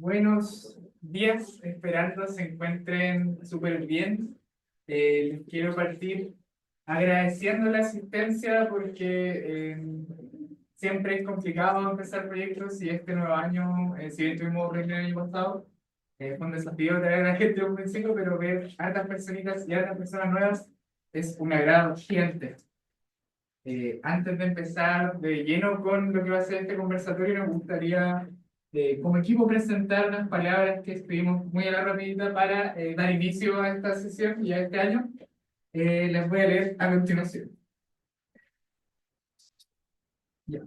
Buenos días, esperando se encuentren súper bien. Les quiero partir agradeciendo la asistencia porque siempre es complicado empezar proyectos y este nuevo año, si bien tuvimos reunión el año pasado, fue un desafío traer a la gente de un principio, pero ver hartas personitas y hartas personas nuevas es un agrado gigante. Antes de empezar de lleno con lo que va a ser este conversatorio, me gustaría, como equipo, presentar unas palabras que escribimos muy a la rapidita para dar inicio a esta sesión y a este año. Les voy a leer a continuación. Ya.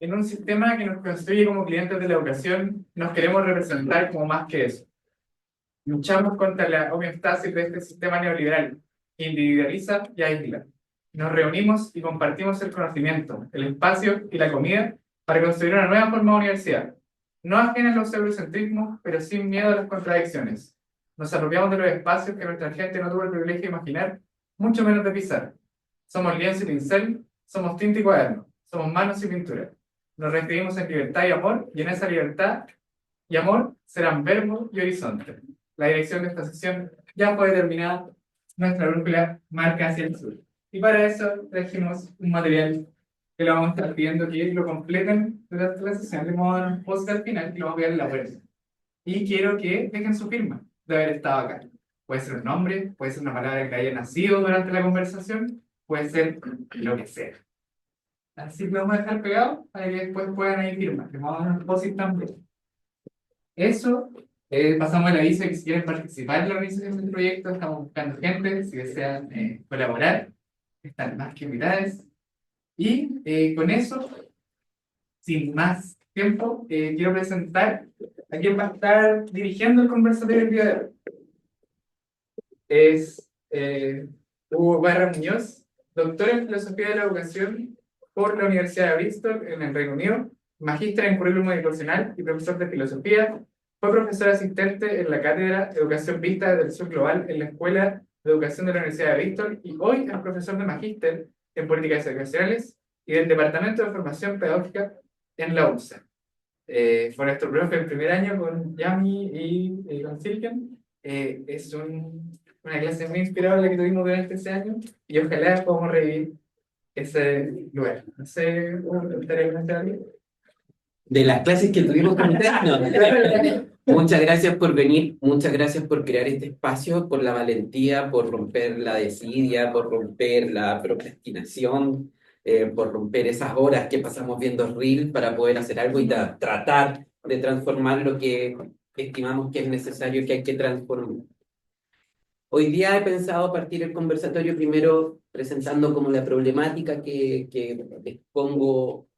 En un sistema que nos construye como clientes de la educación, nos queremos representar como más que eso. Luchamos contra la homeostasis de este sistema neoliberal que individualiza y aísla. Nos reunimos y compartimos el conocimiento, el espacio y la comida para construir una nueva forma de universidad. No ajena a los eurocentrismos, pero sin miedo a las contradicciones. Nos apropiamos de los espacios que nuestra gente no tuvo el privilegio de imaginar, mucho menos de pisar. Somos lienzo y pincel, somos tinta y cuaderno, somos manos y pintura. Nos recibimos en libertad y amor, y en esa libertad y amor serán verbo y horizonte. La dirección de esta sesión ya fue determinada, nuestra brújula marca hacia el sur. Y para eso trajimos un material que lo vamos a estar pidiendo que lo completen durante la sesión, de modo en un post al final que lo vamos a ver en la web. Y quiero que dejen su firma de haber estado acá. Puede ser un nombre, puede ser una palabra que haya nacido durante la conversación, puede ser lo que sea. Así que lo vamos a dejar pegado para que después puedan ahí firmar. Le vamos a dar un post también. Eso, pasamos el aviso de que si quieren participar en la organización del proyecto, estamos buscando gente, si desean colaborar, están más que invitadas. Y con eso, sin más tiempo, quiero presentar a quien va a estar dirigiendo el conversatorio del día de hoy. Es Hugo Barra Muñoz, doctor en Filosofía de la Educación por la Universidad de Bristol en el Reino Unido, magíster en currículum educacional y profesor de filosofía. Fue profesor asistente en la cátedra Educación Vista del Sur Global en la Escuela de Educación de la Universidad de Bristol y hoy es profesor de magíster en políticas educacionales y del Departamento de Formación Pedagógica en la UNSA. Fue nuestro profe el primer año con Yami y con Silken. Es una clase muy inspiradora que tuvimos durante ese año y ojalá podamos revivir ese lugar. No sé, ¿te gustaría comentar algo? De las clases que tuvimos con ustedes. No. Muchas gracias por venir, muchas gracias por crear este espacio, por la valentía, por romper la desidia, por romper la procrastinación, por romper esas horas que pasamos viendo Reel para poder hacer algo y tratar de transformar lo que estimamos que es necesario, que hay que transformar. Hoy día he pensado partir el conversatorio primero presentando como la problemática que expongo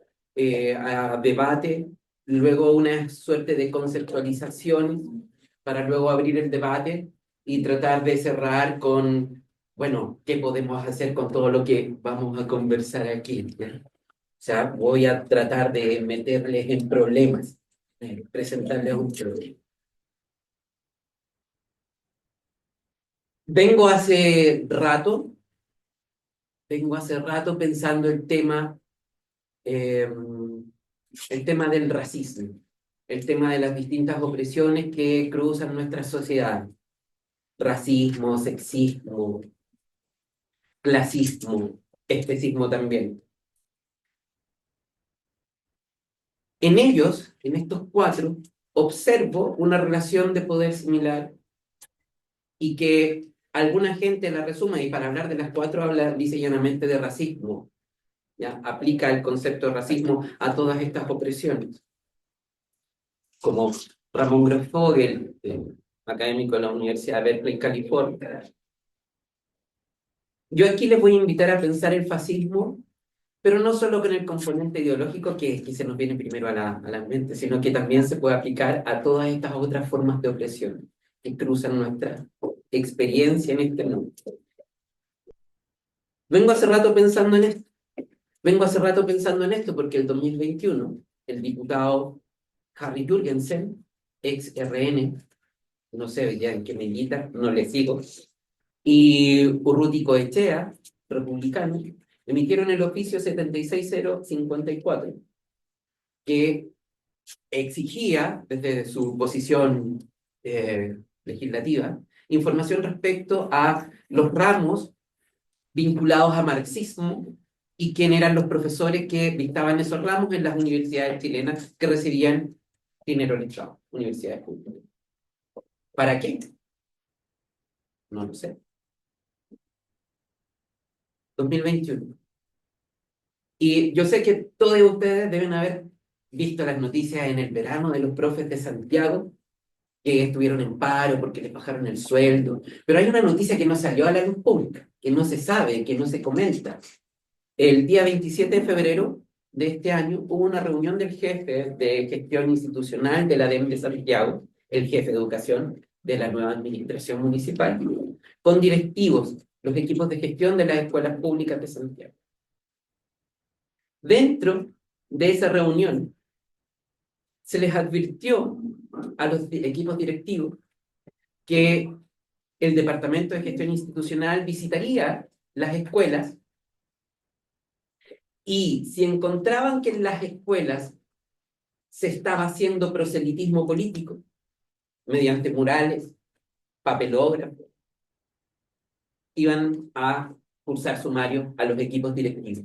a debate, luego una suerte de conceptualización para luego abrir el debate y tratar de cerrar con, bueno, ¿qué podemos hacer con todo lo que vamos a conversar aquí? ¿Ya? O sea, voy a tratar de meterles en problemas, presentarles un problema. Vengo hace rato pensando eh, el tema del racismo, el tema de las distintas opresiones que cruzan nuestra sociedad. Racismo, sexismo, clasismo, especismo también. En ellos, en estos cuatro, observo una relación de poder similar y que alguna gente la resume, y para hablar de las cuatro habla dice llanamente de racismo. ¿Ya? Aplica el concepto de racismo a todas estas opresiones. Como Ramón Grosfogel, académico de la Universidad de Berkeley, California. Yo aquí les voy a invitar a pensar el fascismo, pero no solo con el componente ideológico que se nos viene primero a la mente, sino que también se puede aplicar a todas estas otras formas de opresión que cruzan nuestra experiencia en este mundo. Vengo hace rato pensando en esto porque el 2021, el diputado Harry Jurgensen, ex RN, no sé ya en qué medida, no le sigo, y Urruti Coechea, republicano, emitieron el oficio 76054, que exigía, desde su posición legislativa, información respecto a los ramos vinculados a marxismo y quién eran los profesores que dictaban esos ramos en las universidades chilenas que recibían dinero del Estado, universidades públicas. ¿Para qué? No lo sé. 2021. Y yo sé que todos ustedes deben haber visto las noticias en el verano de los profes de Santiago que estuvieron en paro porque les bajaron el sueldo. Pero hay una noticia que no salió a la luz pública, que no se sabe, que no se comenta. El día 27 de febrero de este año hubo una reunión del jefe de gestión institucional de la DEM de Santiago, el jefe de educación de la nueva administración municipal, con directivos, los equipos de gestión de las escuelas públicas de Santiago. Dentro de esa reunión se les advirtió a los equipos directivos que el Departamento de Gestión Institucional visitaría las escuelas y si encontraban que en las escuelas se estaba haciendo proselitismo político mediante murales, papelógrafos, iban a cursar sumario a los equipos directivos.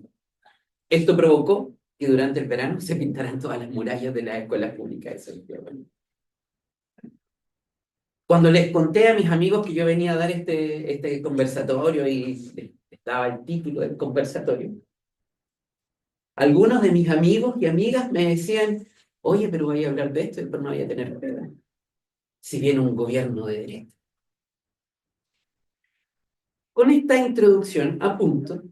Esto provocó que durante el verano se pintaran todas las murallas de las escuelas públicas de Santiago. Cuando les conté a mis amigos que yo venía a dar este conversatorio y estaba el título del conversatorio, algunos de mis amigos y amigas me decían, oye, pero voy a hablar de esto y después no voy a tener pruebas. Si viene un gobierno de derecha. Con esta introducción apunto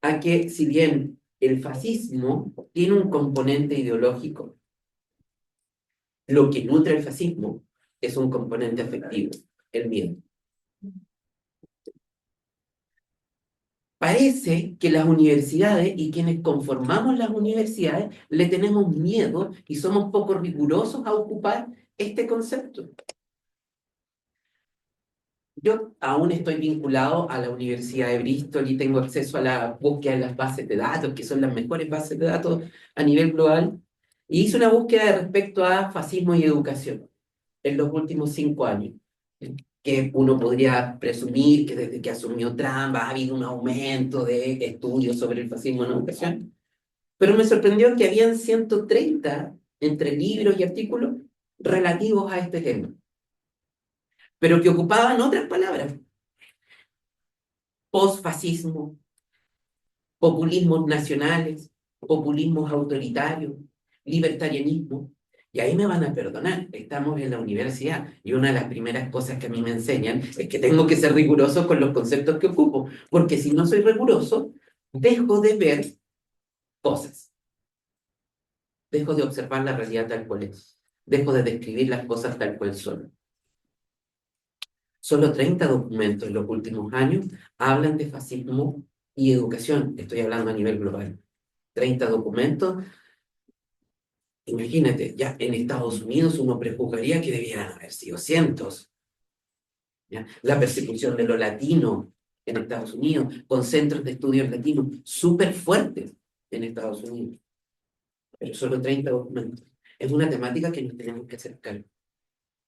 a que si bien el fascismo tiene un componente ideológico, lo que nutre el fascismo es un componente afectivo, el miedo. Parece que las universidades y quienes conformamos las universidades le tenemos miedo y somos poco rigurosos a ocupar este concepto. Yo aún estoy vinculado a la Universidad de Bristol y tengo acceso a la búsqueda de las bases de datos, que son las mejores bases de datos a nivel global. Y hice una búsqueda respecto a fascismo y educación en los últimos 5 años, que uno podría presumir que desde que asumió Trump ha habido un aumento de estudios sobre el fascismo en educación. Pero me sorprendió que habían 130 entre libros y artículos relativos a este tema, pero que ocupaban otras palabras: posfascismo, populismos nacionales, populismos autoritarios, libertarianismo. Y ahí me van a perdonar, estamos en la universidad y una de las primeras cosas que a mí me enseñan es que tengo que ser riguroso con los conceptos que ocupo, porque si no soy riguroso, dejo de ver cosas, dejo de observar la realidad tal cual es, dejo de describir las cosas tal cual son. Solo 30 documentos en los últimos años hablan de fascismo y educación. Estoy hablando a nivel global. 30 documentos. Imagínate, ya en Estados Unidos uno prejuzgaría que debieran haber sido cientos. ¿Ya? La persecución de lo latino en Estados Unidos, con centros de estudios latinos súper fuertes en Estados Unidos. Pero solo 30 documentos. Es una temática que nos tenemos que acercar.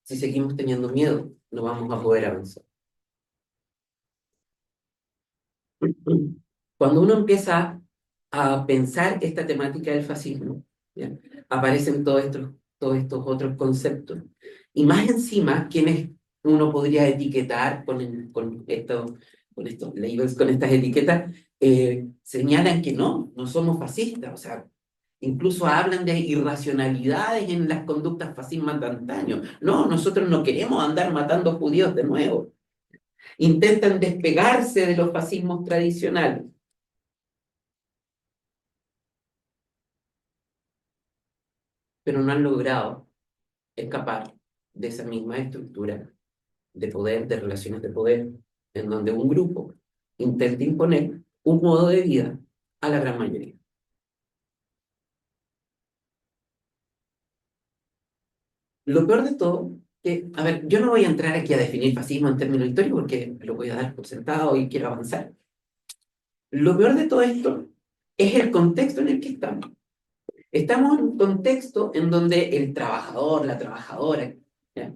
Si seguimos teniendo miedo, no vamos a poder avanzar. Cuando uno empieza a pensar esta temática del fascismo, ¿ya? Aparecen todos estos otros conceptos. Y más encima, quienes uno podría etiquetar con estos labels, con estas etiquetas, señalan que no somos fascistas. O sea, incluso hablan de irracionalidades en las conductas fascistas de antaño. No, nosotros no queremos andar matando judíos de nuevo. Intentan despegarse de los fascismos tradicionales. Pero no han logrado escapar de esa misma estructura de poder, de relaciones de poder, en donde un grupo intenta imponer un modo de vida a la gran mayoría. Lo peor de todo, que, a ver, yo no voy a entrar aquí a definir fascismo en términos históricos porque lo voy a dar por sentado y quiero avanzar. Lo peor de todo esto es el contexto en el que estamos. Estamos en un contexto en donde el trabajador, la trabajadora, ¿ya?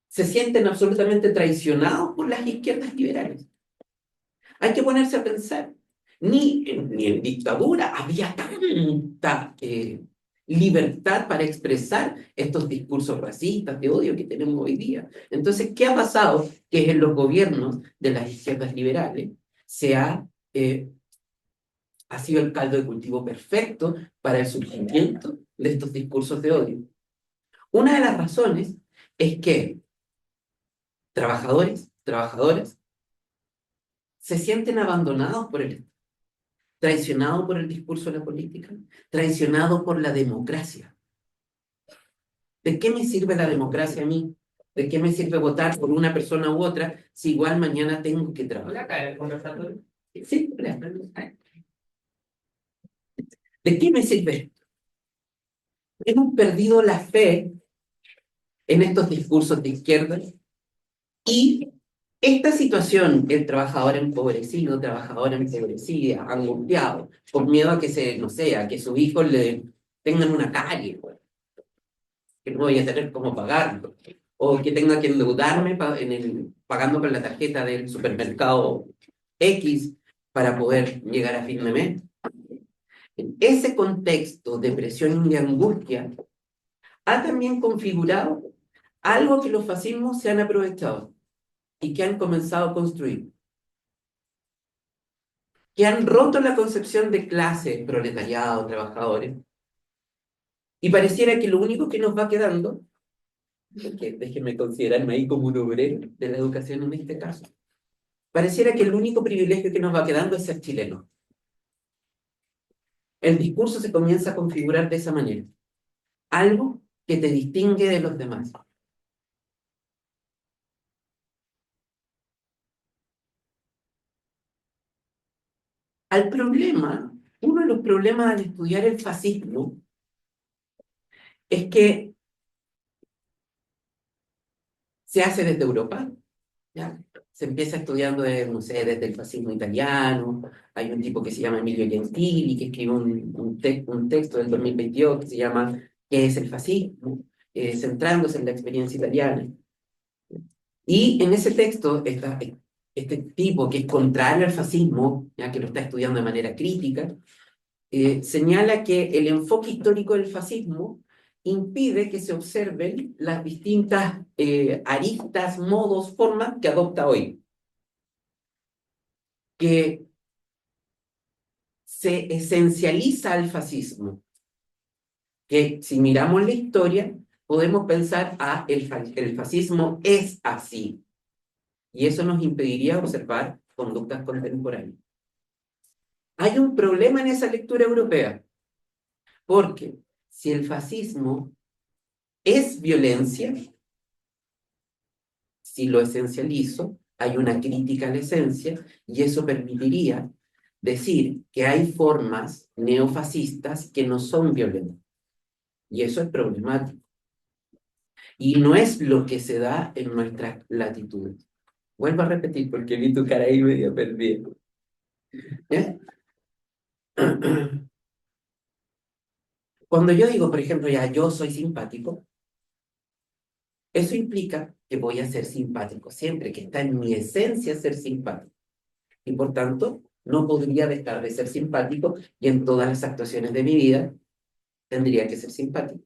Se sienten absolutamente traicionados por las izquierdas liberales. Hay que ponerse a pensar. Ni en dictadura había tanta libertad para expresar estos discursos racistas, de odio que tenemos hoy día. Entonces, ¿qué ha pasado? Que en los gobiernos de las izquierdas liberales se ha sido el caldo de cultivo perfecto para el surgimiento de estos discursos de odio. Una de las razones es que trabajadores, trabajadoras, se sienten abandonados por el Estado, traicionados por el discurso de la política, traicionados por la democracia. ¿De qué me sirve la democracia a mí? ¿De qué me sirve votar por una persona u otra si igual mañana tengo que trabajar? Acá el conversatorio. Sí, ¿de qué me sirve? Hemos perdido la fe en estos discursos de izquierda y esta situación, el trabajador empobrecido, trabajadora empobrecida, angustiado, por miedo a que no sé, a que sus hijos le tengan una calle, pues, que no voy a tener cómo pagarlo, o que tenga que endeudarme pagando con la tarjeta del supermercado X para poder llegar a fin de mes. En ese contexto de presión y de angustia, ha también configurado algo que los fascismos se han aprovechado y que han comenzado a construir, que han roto la concepción de clase, proletariado, trabajadores, y pareciera que lo único que nos va quedando, porque déjenme considerarme ahí como un obrero de la educación en este caso, pareciera que el único privilegio que nos va quedando es ser chileno. El discurso se comienza a configurar de esa manera, algo que te distingue de los demás. Al problema, uno de los problemas al estudiar el fascismo es que se hace desde Europa, ¿ya? Se empieza estudiando, no sé, desde el fascismo italiano. Hay un tipo que se llama Emilio Gentili, que escribe un texto del 2022 que se llama ¿Qué es el fascismo? Centrándose en la experiencia italiana. Y en ese texto, este tipo que es contrario al fascismo, ya que lo está estudiando de manera crítica, señala que el enfoque histórico del fascismo impide que se observen las distintas aristas, modos, formas que adopta hoy, que se esencializa al fascismo, que si miramos la historia podemos pensar, el fascismo es así, y eso nos impediría observar conductas contemporáneas. Hay un problema en esa lectura europea, porque si el fascismo es violencia, si lo esencializo, hay una crítica a la esencia y eso permitiría decir que hay formas neofascistas que no son violentas. Y eso es problemático. Y no es lo que se da en nuestras latitudes. Vuelvo a repetir porque vi tu cara ahí medio perdida. ¿Eh? Cuando yo digo, por ejemplo, ya yo soy simpático, eso implica que voy a ser simpático siempre, que está en mi esencia ser simpático. Y por tanto, no podría dejar de ser simpático y en todas las actuaciones de mi vida tendría que ser simpático.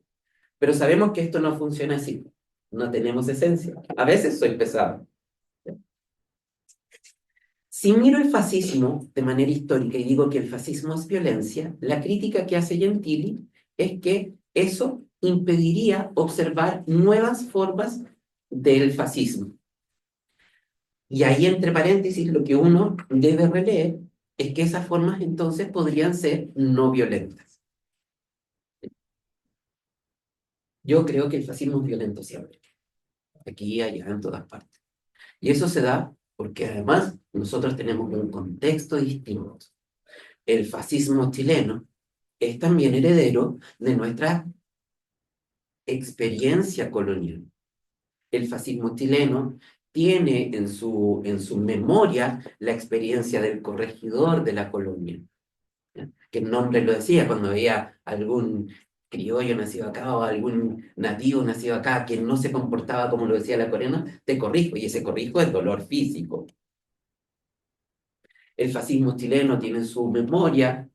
Pero sabemos que esto no funciona así. No tenemos esencia. A veces soy pesado. Si miro el fascismo de manera histórica y digo que el fascismo es violencia, la crítica que hace Gentili es que eso impediría observar nuevas formas del fascismo. Y ahí, entre paréntesis, lo que uno debe releer es que esas formas entonces podrían ser no violentas. Yo creo que el fascismo es violento siempre, aquí, allá, en todas partes. Y eso se da porque además nosotros tenemos un contexto distinto. El fascismo chileno es también heredero de nuestra experiencia colonial. El fascismo chileno tiene en su memoria la experiencia del corregidor de la colonia. que el nombre lo decía, cuando veía algún criollo nacido acá o algún nativo nacido acá que no se comportaba como lo decía la coreana, te corrijo, y ese corrijo es dolor físico. El fascismo chileno tiene en su memoria,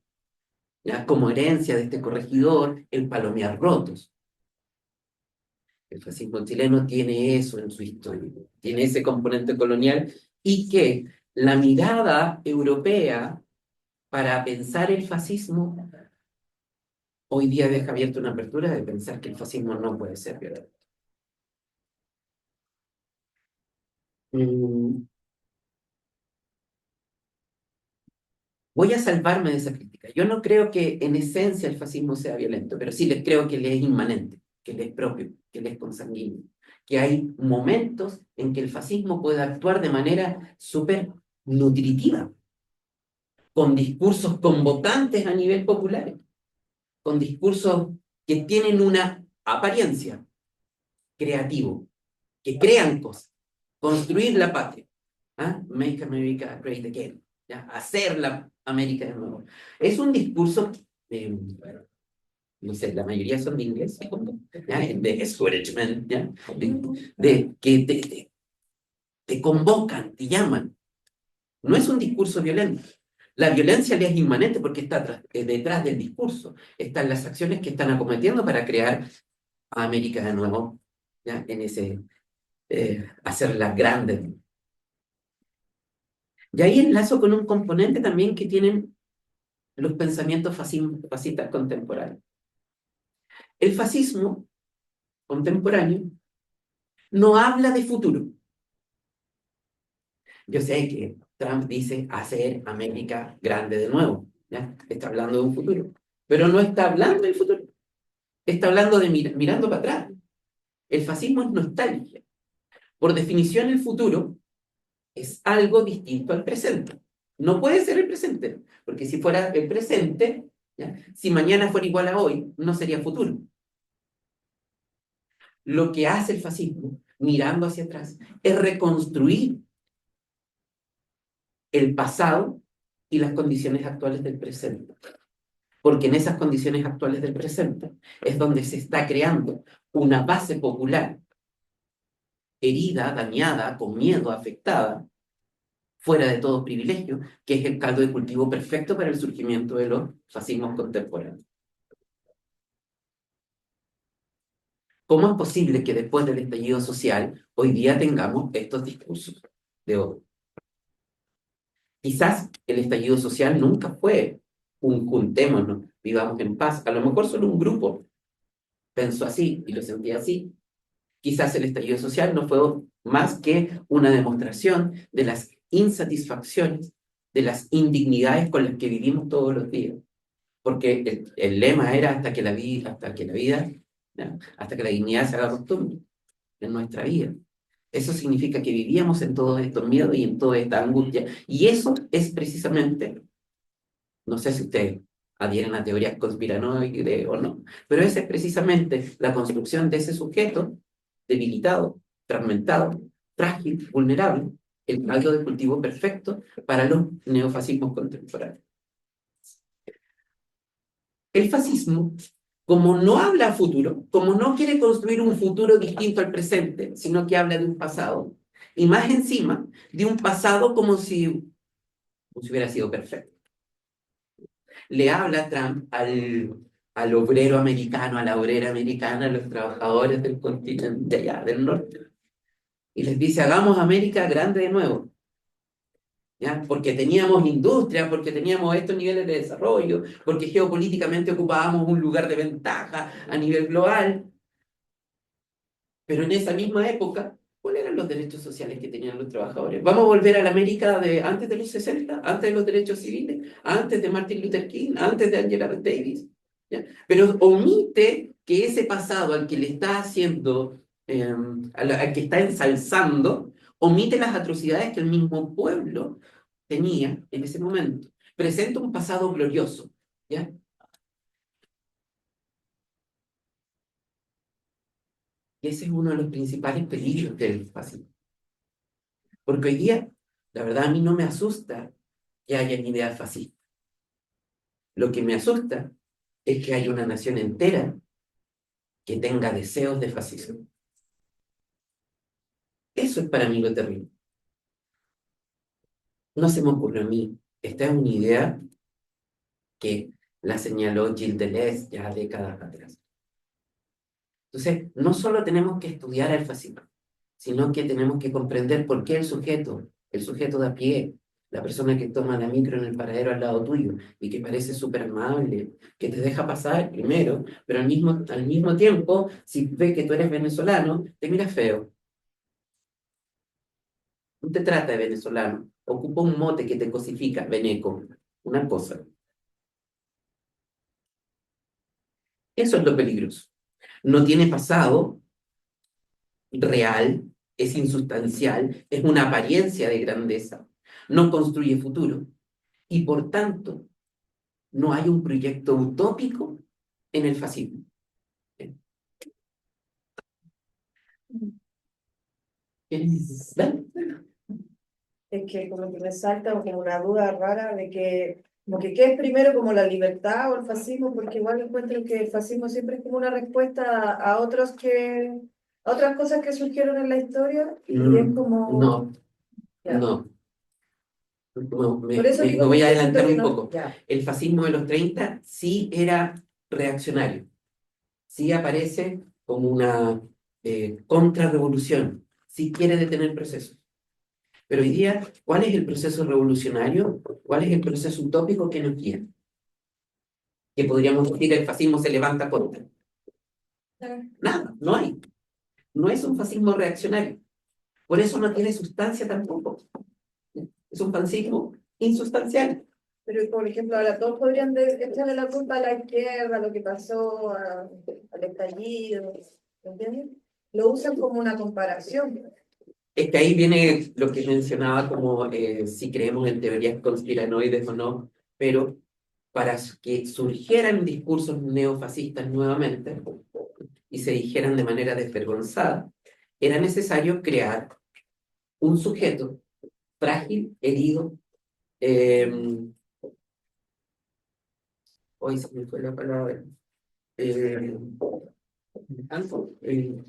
ya, como herencia de este corregidor, el palomear rotos. El fascismo chileno tiene eso en su historia, tiene ese componente colonial y que la mirada europea para pensar el fascismo hoy día deja abierta una apertura de pensar que el fascismo no puede ser violento. Mm, Voy a salvarme de esa crítica. Yo no creo que en esencia el fascismo sea violento, pero sí les creo que le es inmanente, que le es propio, que le es consanguíneo, que hay momentos en que el fascismo puede actuar de manera súper nutritiva, con discursos convocantes a nivel popular, con discursos que tienen una apariencia creativo, que crean cosas, construir la patria, ¿ah? Make America Great Again, ¿ya? Hacer la América de nuevo. Es un discurso, no sé, la mayoría son de inglés, ¿ya? De encouragement, ¿ya? Que te convocan, te llaman. No es un discurso violento. La violencia le es inmanente porque está detrás del discurso. Están las acciones que están acometiendo para crear a América de nuevo, ¿ya? En ese, hacerla grande. Y ahí enlazo con un componente también que tienen los pensamientos fascistas contemporáneos. El fascismo contemporáneo no habla de futuro. Yo sé que Trump dice hacer América grande de nuevo, ¿ya? Está hablando de un futuro, pero no está hablando del futuro, está hablando de mirando para atrás. El fascismo es nostalgia. Por definición, el futuro es algo distinto al presente. No puede ser el presente, porque si fuera el presente, ¿ya? Si mañana fuera igual a hoy, no sería futuro. Lo que hace el fascismo, mirando hacia atrás, es reconstruir el pasado y las condiciones actuales del presente. Porque en esas condiciones actuales del presente es donde se está creando una base popular herida, dañada, con miedo, afectada, fuera de todo privilegio, que es el caldo de cultivo perfecto para el surgimiento de los fascismos contemporáneos. ¿Cómo es posible que después del estallido social hoy día tengamos estos discursos de odio? Quizás el estallido social nunca fue un juntémonos, vivamos en paz. A lo mejor solo un grupo pensó así y lo sentía así. Quizás el estallido social no fue más que una demostración de las insatisfacciones, de las indignidades con las que vivimos todos los días. Porque el lema era hasta que la dignidad se haga costumbre en nuestra vida. Eso significa que vivíamos en todos estos miedos y en toda esta angustia. Y eso es precisamente, no sé si ustedes adhieren a teorías conspiranoicas o no, pero esa es precisamente la construcción de ese sujeto debilitado, fragmentado, frágil, vulnerable, el caldo de cultivo perfecto para los neofascismos contemporáneos. El fascismo, como no habla a futuro, como no quiere construir un futuro distinto al presente, sino que habla de un pasado, y más encima de un pasado como si hubiera sido perfecto. Le habla Trump al obrero americano, a la obrera americana, a los trabajadores del continente allá, del norte, y les dice, hagamos América grande de nuevo. ¿Ya? Porque teníamos industria, porque teníamos estos niveles de desarrollo, porque geopolíticamente ocupábamos un lugar de ventaja a nivel global. Pero en esa misma época, ¿cuáles eran los derechos sociales que tenían los trabajadores? Vamos a volver a la América de antes de los 60, antes de los derechos civiles, antes de Martin Luther King, antes de Angela Davis. ¿Ya? Pero omite que ese pasado al que le está haciendo, al que está ensalzando, omite las atrocidades que el mismo pueblo tenía en ese momento. Presenta un pasado glorioso, ¿ya? Y ese es uno de los principales peligros del fascismo. Porque hoy día, la verdad, a mí no me asusta que hayan ideas fascistas. Lo que me asusta es que hay una nación entera que tenga deseos de fascismo. Eso es para mí lo terrible. No se me ocurre a mí. Esta es una idea que la señaló Gilles Deleuze ya décadas atrás. Entonces, no solo tenemos que estudiar al fascismo, sino que tenemos que comprender por qué el sujeto de a pie, la persona que toma la micro en el paradero al lado tuyo y que parece súper amable, que te deja pasar primero, pero al mismo tiempo, si ve que tú eres venezolano, te mira feo, no te trata de venezolano, ocupa un mote que te cosifica, veneco, una cosa. Eso es lo peligroso. No tiene pasado real, es insustancial, es una apariencia de grandeza, no construye futuro y por tanto no hay un proyecto utópico en el fascismo. ¿Ven? Es que como que me salta como una duda rara de que, como que qué es primero como la libertad o el fascismo, porque igual encuentro que el fascismo siempre es como una respuesta a a otras cosas que surgieron en la historia, y es como, No, ya. no. No, Por eso me digo voy a que siento adelantar que un no, poco. ya. El fascismo de los 30 sí era reaccionario, sí aparece como una contrarrevolución, sí quiere detener procesos. Pero hoy día, ¿cuál es el proceso revolucionario? ¿Cuál es el proceso utópico que nos guía? Que podríamos decir el fascismo se levanta contra. Nada, no hay. No es un fascismo reaccionario. Por eso no tiene sustancia tampoco. Es un fascismo insustancial. Pero, por ejemplo, ahora todos podrían echarle la culpa a la izquierda, a lo que pasó, al estallido, ¿entiendes? Lo usan como una comparación. Es que ahí viene lo que mencionaba como si creemos en teorías conspiranoides o no, pero para que surgieran discursos neofascistas nuevamente y se dijeran de manera desvergonzada, era necesario crear un sujeto frágil, herido, hoy se me fue la palabra, eh,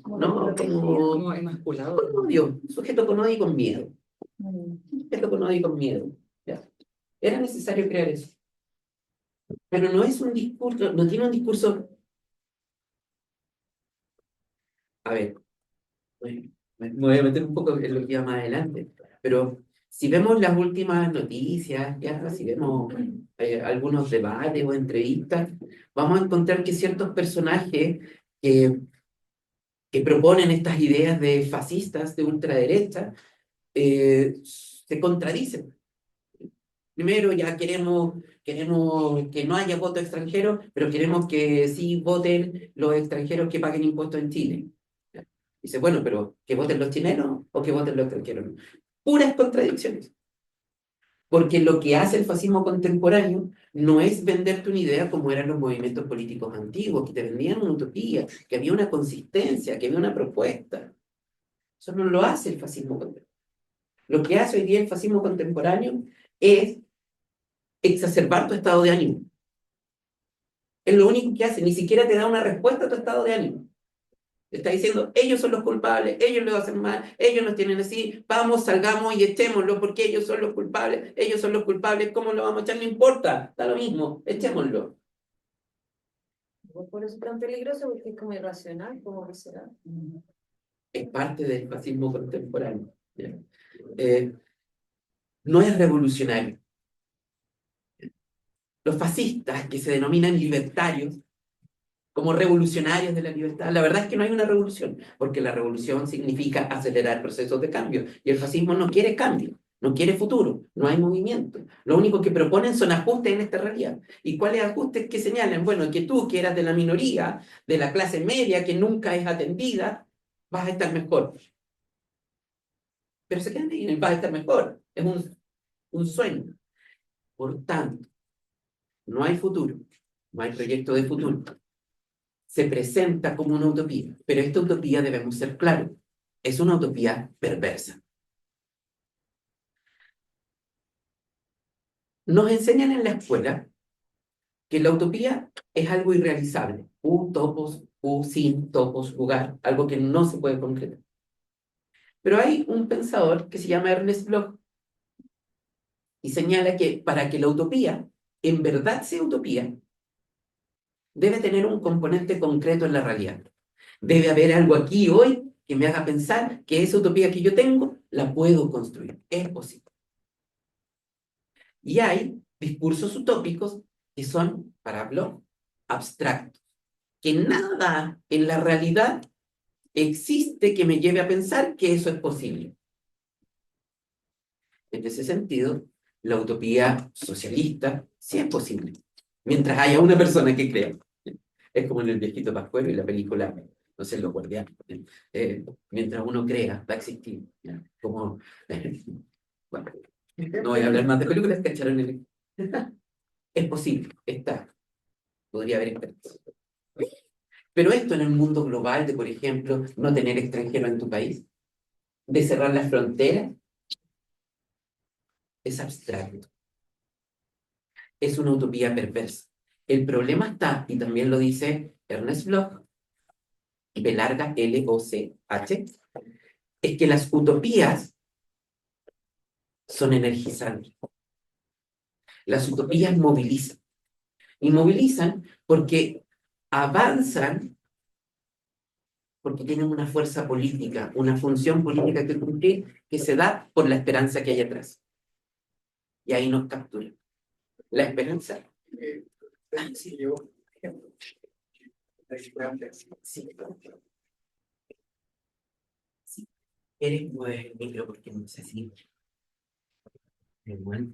no, como emasculado. con odio, sujeto con odio y con miedo, Mm. sujeto con odio y con miedo. ¿Ya? Era necesario crear eso. Pero no es un discurso, no tiene un discurso. A ver, me voy a meter un poco en lo que va más adelante, pero si vemos las últimas noticias, ya, si vemos algunos debates o entrevistas, vamos a encontrar que ciertos personajes que, que proponen estas ideas de fascistas, de ultraderecha, se contradicen. Primero ya queremos que no haya voto extranjero, pero queremos que sí voten los extranjeros que paguen impuestos en Chile. ¿Ya? Dice, bueno, pero ¿que voten los chilenos o que voten los extranjeros? Puras contradicciones. Porque lo que hace el fascismo contemporáneo no es venderte una idea como eran los movimientos políticos antiguos, que te vendían una utopía, que había una consistencia, que había una propuesta. Eso no lo hace el fascismo contemporáneo. Lo que hace hoy día el fascismo contemporáneo es exacerbar tu estado de ánimo. Es lo único que hace, ni siquiera te da una respuesta a tu estado de ánimo. Te está diciendo, ellos son los culpables, ellos lo hacen mal, ellos nos tienen así, vamos, salgamos y echémoslo porque ellos son los culpables, ¿cómo lo vamos a echar? No importa, da lo mismo, echémoslo. Por eso es tan peligroso, porque es como irracional, como visceral. Es parte del fascismo contemporáneo. ¿Ya? No es revolucionario. Los fascistas, que se denominan libertarios, como revolucionarios de la libertad. La verdad es que no hay una revolución, porque la revolución significa acelerar procesos de cambio, y el fascismo no quiere cambio, no quiere futuro, no hay movimiento. Lo único que proponen son ajustes en esta realidad. ¿Y cuáles ajustes que señalan? Bueno, que tú, que eras de la minoría, de la clase media, que nunca es atendida, vas a estar mejor. Pero se quedan ahí, vas a estar mejor. Es un sueño. Por tanto, no hay futuro, no hay proyecto de futuro. Se presenta como una utopía, pero esta utopía, debemos ser claros, es una utopía perversa. Nos enseñan en la escuela que la utopía es algo irrealizable. Topos, sin topos, lugar, algo que no se puede concretar. Pero hay un pensador que se llama Ernest Bloch y señala que para que la utopía en verdad sea utopía, debe tener un componente concreto en la realidad. Debe haber algo aquí hoy que me haga pensar que esa utopía que yo tengo la puedo construir. Es posible. Y hay discursos utópicos que son, para Bloch, abstractos, que nada en la realidad existe que me lleve a pensar que eso es posible. En ese sentido, la utopía socialista sí es posible, mientras haya una persona que crea. Es como en El viejito Pascuero y la película, no sé, Los Guardianes. Mientras uno crea, va a existir. ¿Ya? Como, bueno, no voy a hablar más de películas que echaron el... Es posible, está. Podría haber esperanza. Pero esto en el mundo global de, por ejemplo, no tener extranjeros en tu país, de cerrar las fronteras, es abstracto. Es una utopía perversa. El problema está, y también lo dice Ernest Bloch, B larga L-O-C-H, es que las utopías son energizantes. Las utopías movilizan. Y movilizan porque avanzan, porque tienen una fuerza política, una función política que cumplir, que se da por la esperanza que hay atrás. Y ahí nos capturan. La esperanza. Sí. Sí. Sí. Eres nueve, micro, porque no sé si. Bueno.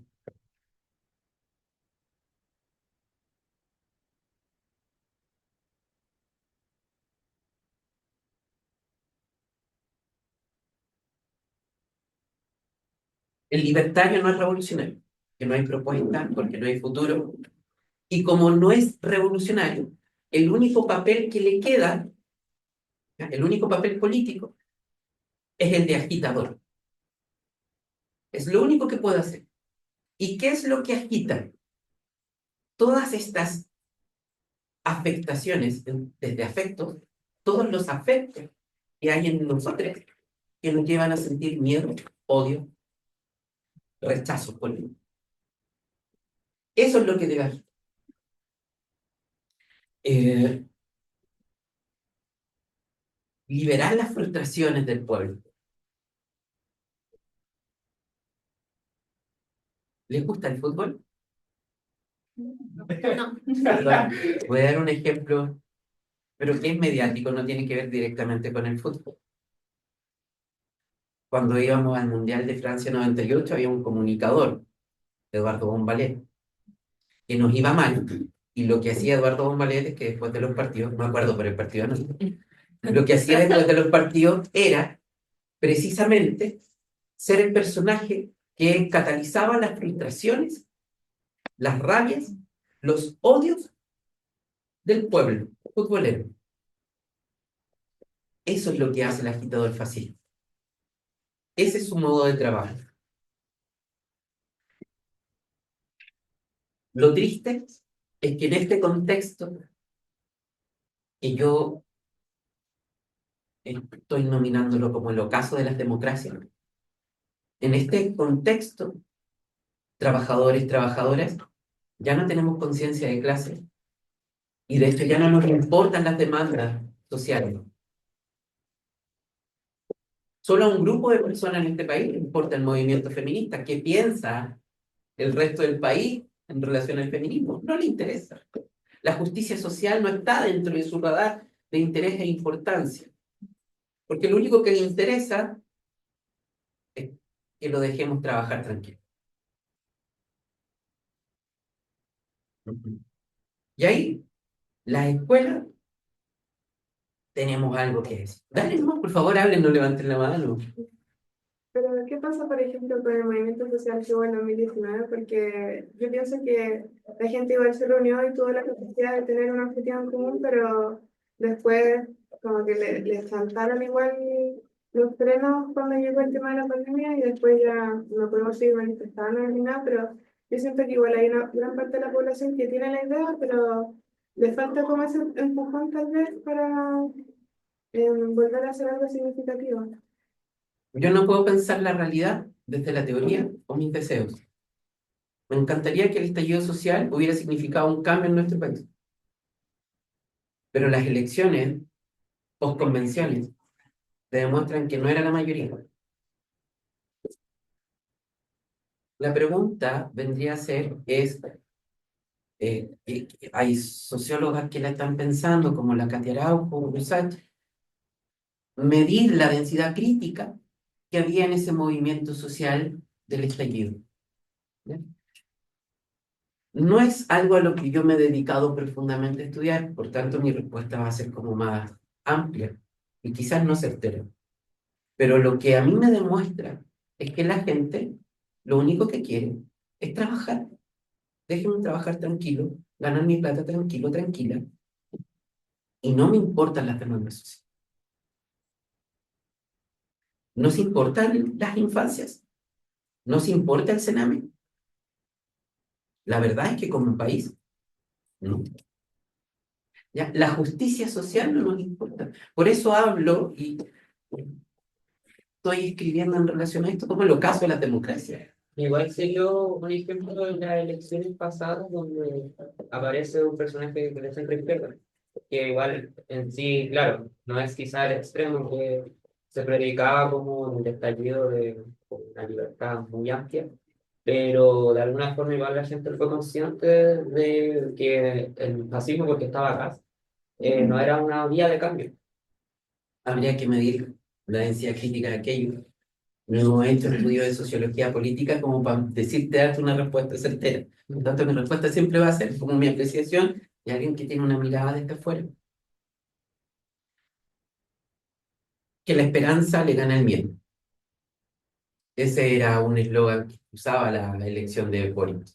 El libertario no es revolucionario, que no hay propuesta, porque no hay futuro. Y como no es revolucionario, el único papel que le queda, el único papel político, es el de agitador. Es lo único que puede hacer. ¿Y qué es lo que agita? Todas estas afectaciones, desde afectos, todos los afectos que hay en nosotros, que nos llevan a sentir miedo, odio, rechazo político. Eso es lo que debe hacer. Liberar las frustraciones del pueblo. ¿Les gusta el fútbol? No. Perdón, voy a dar un ejemplo, pero que es mediático, no tiene que ver directamente con el fútbol. Cuando íbamos al Mundial de Francia 98 había un comunicador, Eduardo Bombalet, que nos iba mal, y lo que hacía Eduardo Bombalet es que después de los partidos, no me acuerdo por el partido, no, lo que hacía después de los partidos era precisamente ser el personaje que catalizaba las frustraciones, las rabias, los odios del pueblo futbolero. Eso es lo que hace el agitador fascista. Ese es su modo de trabajo. Lo triste es que en este contexto que yo estoy nominándolo como el ocaso de las democracias, en este contexto, trabajadores, trabajadoras, ya no tenemos conciencia de clase y de hecho ya no nos importan las demandas sociales. Solo a un grupo de personas en este país le importa el movimiento feminista. ¿Qué piensa el resto del país en relación al feminismo? No le interesa. La justicia social no está dentro de su radar de interés e importancia, porque lo único que le interesa es que lo dejemos trabajar tranquilo. Y ahí, las escuelas, tenemos algo que decir. Dale, no, por favor, hablen, no levanten la mano. Pero, ¿qué pasa, por ejemplo, con el movimiento social que hubo en 2019? Porque yo pienso que la gente igual se reunió y tuvo la capacidad de tener un objetivo en común, pero después como que le saltaron igual los frenos cuando llegó el tema de la pandemia y después ya no pudimos seguir manifestando ni nada, pero yo siento que igual hay una gran parte de la población que tiene la idea, pero le falta como ese empujón tal vez para volver a hacer algo significativo. Yo no puedo pensar la realidad desde la teoría o mis deseos. Me encantaría que el estallido social hubiera significado un cambio en nuestro país. Pero las elecciones, postconvenciones, demuestran que no era la mayoría. La pregunta vendría a ser, hay sociólogas que la están pensando, como la Katia Araujo, Rousseff, medir la densidad crítica que había en ese movimiento social del estallido. ¿Ya? No es algo a lo que yo me he dedicado profundamente a estudiar, por tanto mi respuesta va a ser como más amplia y quizás no certera. Pero lo que a mí me demuestra es que la gente lo único que quiere es trabajar. Déjenme trabajar tranquilo, ganar mi plata tranquilo, tranquila, y no me importan las demandas sociales. ¿Nos importan las infancias? ¿Nos importa el Sename? La verdad es que como país, no. ¿Ya? La justicia social no nos importa. Por eso hablo y estoy escribiendo en relación a esto como el ocaso de la democracia. Igual se dio un ejemplo en las elecciones pasadas donde aparece un personaje de la centro izquierda, que igual en sí, claro, no es quizá el extremo que se predicaba como el estallido de una libertad muy amplia, pero de alguna forma igual la gente fue consciente de que el fascismo, porque estaba acá, no era una vía de cambio. Habría que medir la densidad crítica de aquello. No he hecho estudio de sociología política como para decirte, darte una respuesta certera. Por lo tanto, mi respuesta siempre va a ser como mi apreciación de alguien que tiene una mirada desde afuera. Que la esperanza le gana el miedo. Ese era un eslogan que usaba la elección de Boric.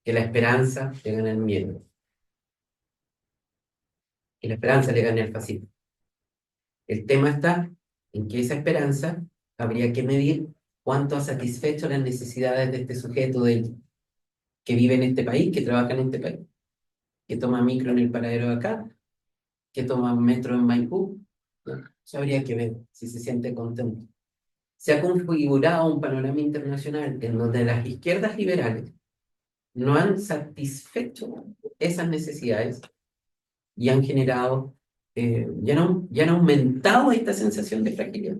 Que la esperanza le gana el miedo. Que la esperanza le gana el fascismo. El tema está en que esa esperanza habría que medir cuánto ha satisfecho las necesidades de este sujeto que vive en este país, que trabaja en este país, que toma micro en el paradero de acá, que toma metro en Maipú. Eso habría que ver si se siente contento. Se ha configurado un panorama internacional en donde las izquierdas liberales no han satisfecho esas necesidades y han generado, ya han aumentado esta sensación de fragilidad,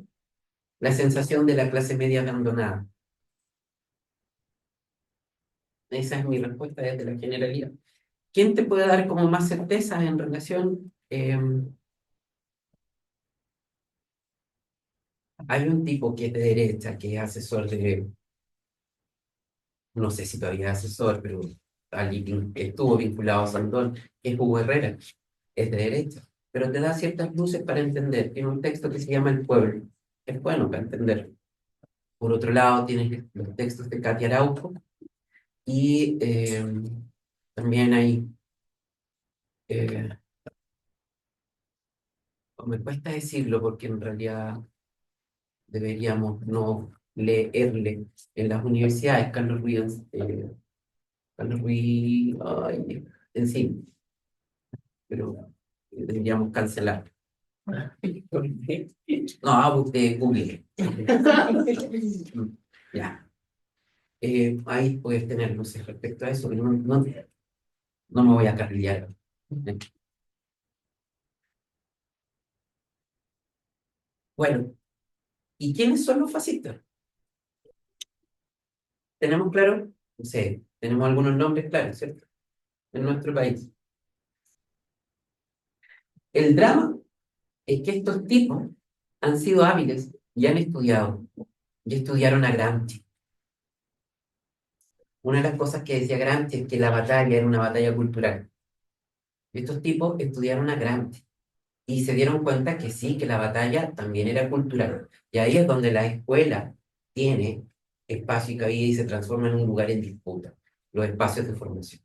la sensación de la clase media abandonada. Esa es mi respuesta desde la generalidad. ¿Quién te puede dar como más certeza en relación? Hay un tipo que es de derecha, que es asesor no sé si todavía es asesor, pero estuvo vinculado a Sandón, que es Hugo Herrera, es de derecha, pero te da ciertas luces para entender. Tiene un texto que se llama El Pueblo, es bueno para entender. Por otro lado, tienes los textos de Katia Araujo y también hay, me cuesta decirlo porque en realidad deberíamos no leerle en las universidades, Carlos Ruiz, ay, en sí, pero deberíamos cancelar. No, usted Google. Ya. Ahí puedes tener luces respecto a eso, pero no me voy a carrillar. Bueno, ¿y quiénes son los fascistas? ¿Tenemos claro? No sé, tenemos algunos nombres claros, ¿cierto? En nuestro país. El drama es que estos tipos han sido hábiles y han estudiado, y estudiaron a Gramsci. Una de las cosas que decía Gramsci es que la batalla era una batalla cultural. Estos tipos estudiaron a Gramsci y se dieron cuenta que sí, que la batalla también era cultural. Y ahí es donde la escuela tiene espacio y cabida y se transforma en un lugar en disputa, los espacios de formación.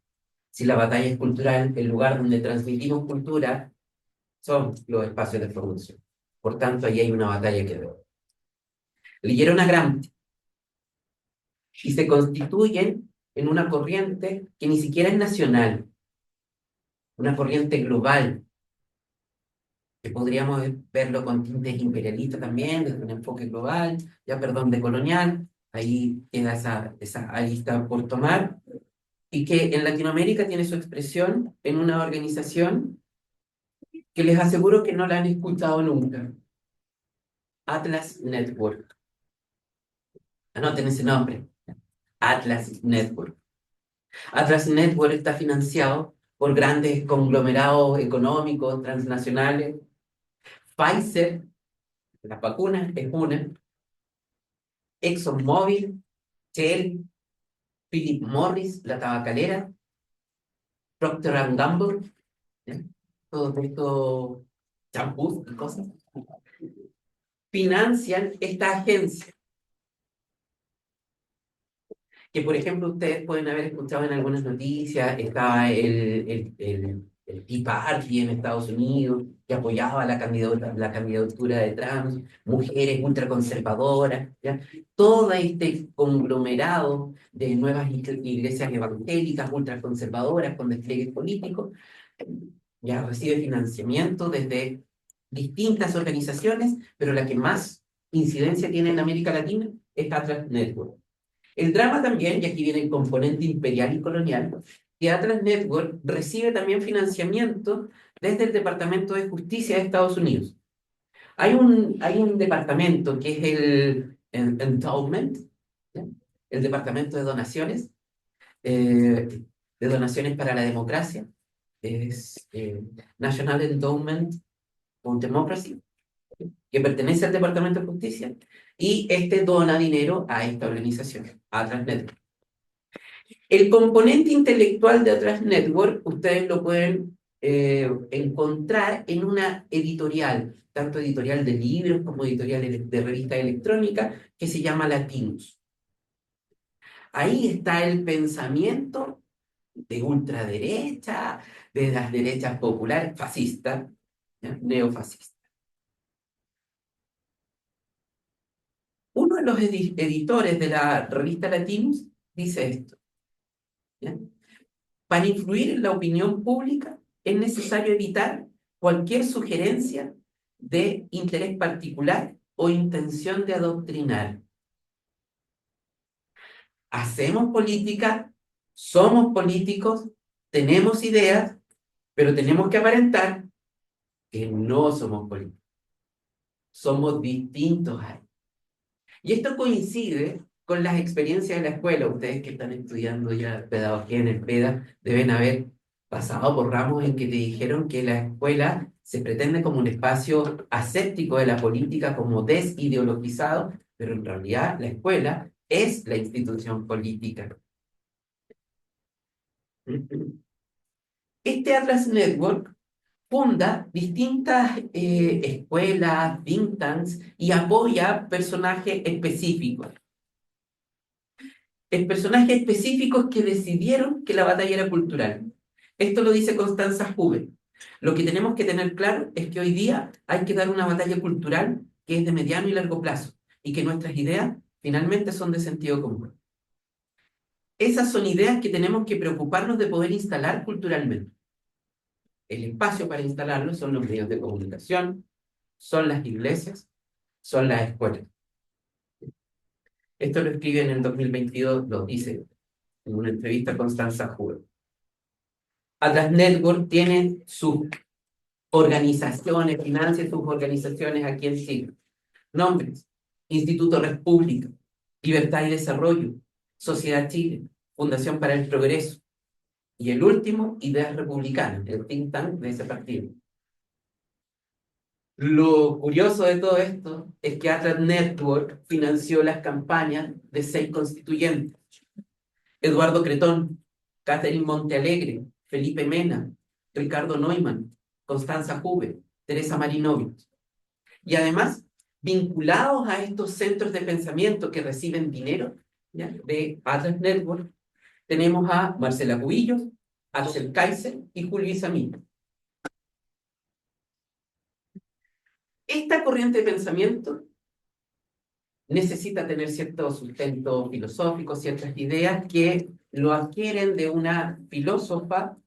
Si la batalla es cultural, el lugar donde transmitimos cultura son los espacios de formación. Por tanto, ahí hay una batalla que ver. Leyeron a Gramsci y se constituyen en una corriente que ni siquiera es nacional, una corriente global, que podríamos verlo con tintes imperialistas también, desde un enfoque global, ya perdón, de colonial, ahí queda esa arista por tomar, y que en Latinoamérica tiene su expresión en una organización que les aseguro que no la han escuchado nunca, Atlas Network. Anoten ese nombre, Atlas Network. Atlas Network está financiado por grandes conglomerados económicos transnacionales. Pfizer, las vacunas, es una. ExxonMobil, Shell, Philip Morris, la tabacalera, Procter Gamble, ¿ya? Todos estos champús y cosas, financian esta agencia, que por ejemplo ustedes pueden haber escuchado en algunas noticias. Estaba el Tea Party en Estados Unidos, que apoyaba la candidatura de Trump, mujeres ultraconservadoras, ¿ya? Todo este conglomerado de nuevas iglesias evangélicas ultraconservadoras con despliegues políticos, ya recibe financiamiento desde distintas organizaciones, pero la que más incidencia tiene en América Latina es Atlas Network. El drama también, y aquí viene el componente imperial y colonial, que Atlas Network recibe también financiamiento desde el Departamento de Justicia de Estados Unidos. Hay un departamento que es el Endowment, ¿ya? El Departamento de Donaciones para la Democracia, es National Endowment for Democracy, que pertenece al Departamento de Justicia, y este dona dinero a esta organización, Atlas Network. El componente intelectual de Atlas Network, ustedes lo pueden encontrar en una editorial, tanto editorial de libros como editorial de revistas electrónicas, que se llama Latinus. Ahí está el pensamiento de ultraderecha, de las derechas populares, fascistas, ¿ya? Neofascistas. Uno de los editores de la revista Latinus dice esto, ¿ya? Para influir en la opinión pública es necesario evitar cualquier sugerencia de interés particular o intención de adoctrinar. Hacemos política, somos políticos, tenemos ideas, pero tenemos que aparentar que no somos políticos. Somos distintos a ellos. Y esto coincide con las experiencias de la escuela. Ustedes que están estudiando ya pedagogía en el PEDA deben haber pasado por ramos en que te dijeron que la escuela se pretende como un espacio aséptico de la política, como desideologizado, pero en realidad la escuela es la institución política. Este Atlas Network funda distintas escuelas, think tanks, y apoya personajes específicos. Personajes específicos que decidieron que la batalla era cultural. Esto lo dice Constanza Hube. Lo que tenemos que tener claro es que hoy día hay que dar una batalla cultural que es de mediano y largo plazo, y que nuestras ideas finalmente son de sentido común. Esas son ideas que tenemos que preocuparnos de poder instalar culturalmente. El espacio para instalarlo son los medios de comunicación, son las iglesias, son las escuelas. Esto lo escribe en el 2022, lo dice en una entrevista a Constanza Hube. Atlas Network tiene sus organizaciones, financia sus organizaciones aquí en Chile. Nombres: Instituto República, Libertad y Desarrollo, Sociedad Chile, Fundación para el Progreso, y el último, Ideas Republicanas, el think tank de ese partido. Lo curioso de todo esto es que Atlas Network financió las campañas de 6 constituyentes: Eduardo Cretón, Catherine Montealegre, Felipe Mena, Ricardo Neumann, Constanza Hube, Teresa Marinovich. Y además, vinculados a estos centros de pensamiento que reciben dinero, ¿ya?, de Atlas Network, tenemos a Marcela Cubillos, Axel Kaiser y Julio Isamí. Esta corriente de pensamiento necesita tener cierto sustento filosófico, ciertas ideas que lo adquieren de una filósofa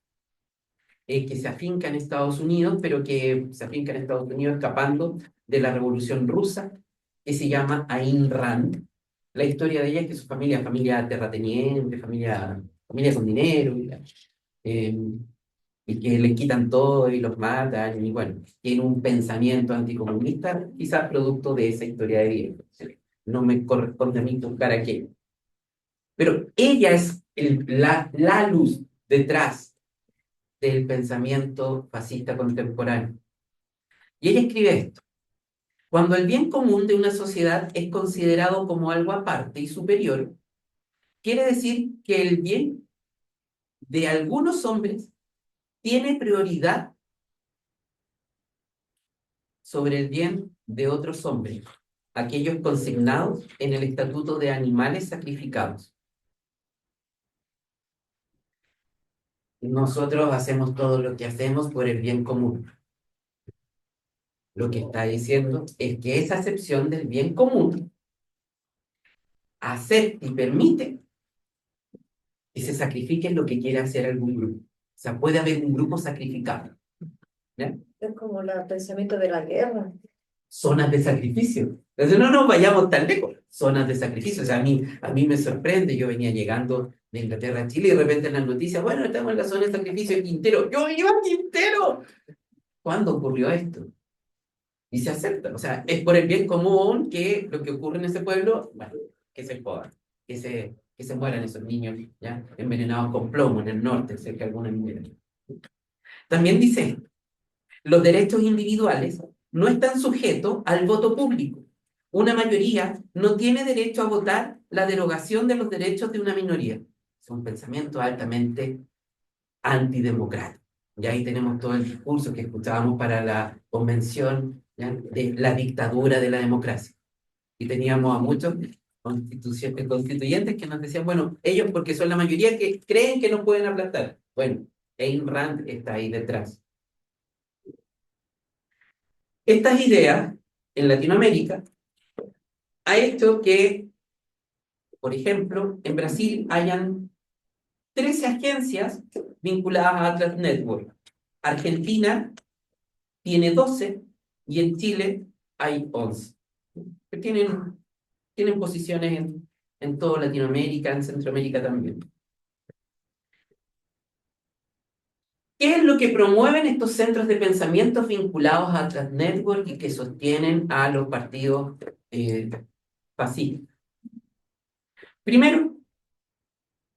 que se afinca en Estados Unidos, pero que se afinca en Estados Unidos escapando de la Revolución Rusa, que se llama Ayn Rand. La historia de ella es que su familia, familia terrateniente, familia con dinero, eh, y que les quitan todo y los matan, y bueno, tiene un pensamiento anticomunista, quizás producto de esa historia de vida. No me corresponde a mí buscar aquello. Pero ella es la luz detrás del pensamiento fascista contemporáneo. Y ella escribe esto: cuando el bien común de una sociedad es considerado como algo aparte y superior, quiere decir que el bien de algunos hombres tiene prioridad sobre el bien de otros hombres, aquellos consignados en el Estatuto de Animales Sacrificados. Nosotros hacemos todo lo que hacemos por el bien común. Lo que está diciendo es que esa acepción del bien común acepta y permite que se sacrifique lo que quiere hacer algún grupo. O sea, puede haber un grupo sacrificado. ¿Ya? Es como el pensamiento de la guerra. Zonas de sacrificio. Entonces no nos vayamos tan lejos. Zonas de sacrificio. O sea, a mí me sorprende. Yo venía llegando de Inglaterra a Chile y de repente en las noticias, bueno, estamos en la zona de sacrificio de Quintero. ¡Yo iba a Quintero! ¿Cuándo ocurrió esto? Y se acepta. O sea, es por el bien común que lo que ocurre en ese pueblo, bueno, que se jodan, que se mueran esos niños, ¿ya? Envenenados con plomo en el norte, cerca de alguna minera. También dice, los derechos individuales no están sujetos al voto público. Una mayoría no tiene derecho a votar la derogación de los derechos de una minoría. Es un pensamiento altamente antidemocrático. Y ahí tenemos todo el discurso que escuchábamos para la convención, ¿ya?, de la dictadura de la democracia. Y teníamos a muchos constituyentes que nos decían, bueno, ellos porque son la mayoría que creen que no pueden aplastar. Bueno, Ayn Rand está ahí detrás. Estas ideas en Latinoamérica ha hecho que, por ejemplo, en Brasil hayan 13 agencias vinculadas a Atlas Network. Argentina tiene 12 y en Chile hay 11. Que tienen posiciones en toda Latinoamérica, en Centroamérica también. ¿Qué es lo que promueven estos centros de pensamiento vinculados a Atlas Network y que sostienen a los partidos fascistas? Primero,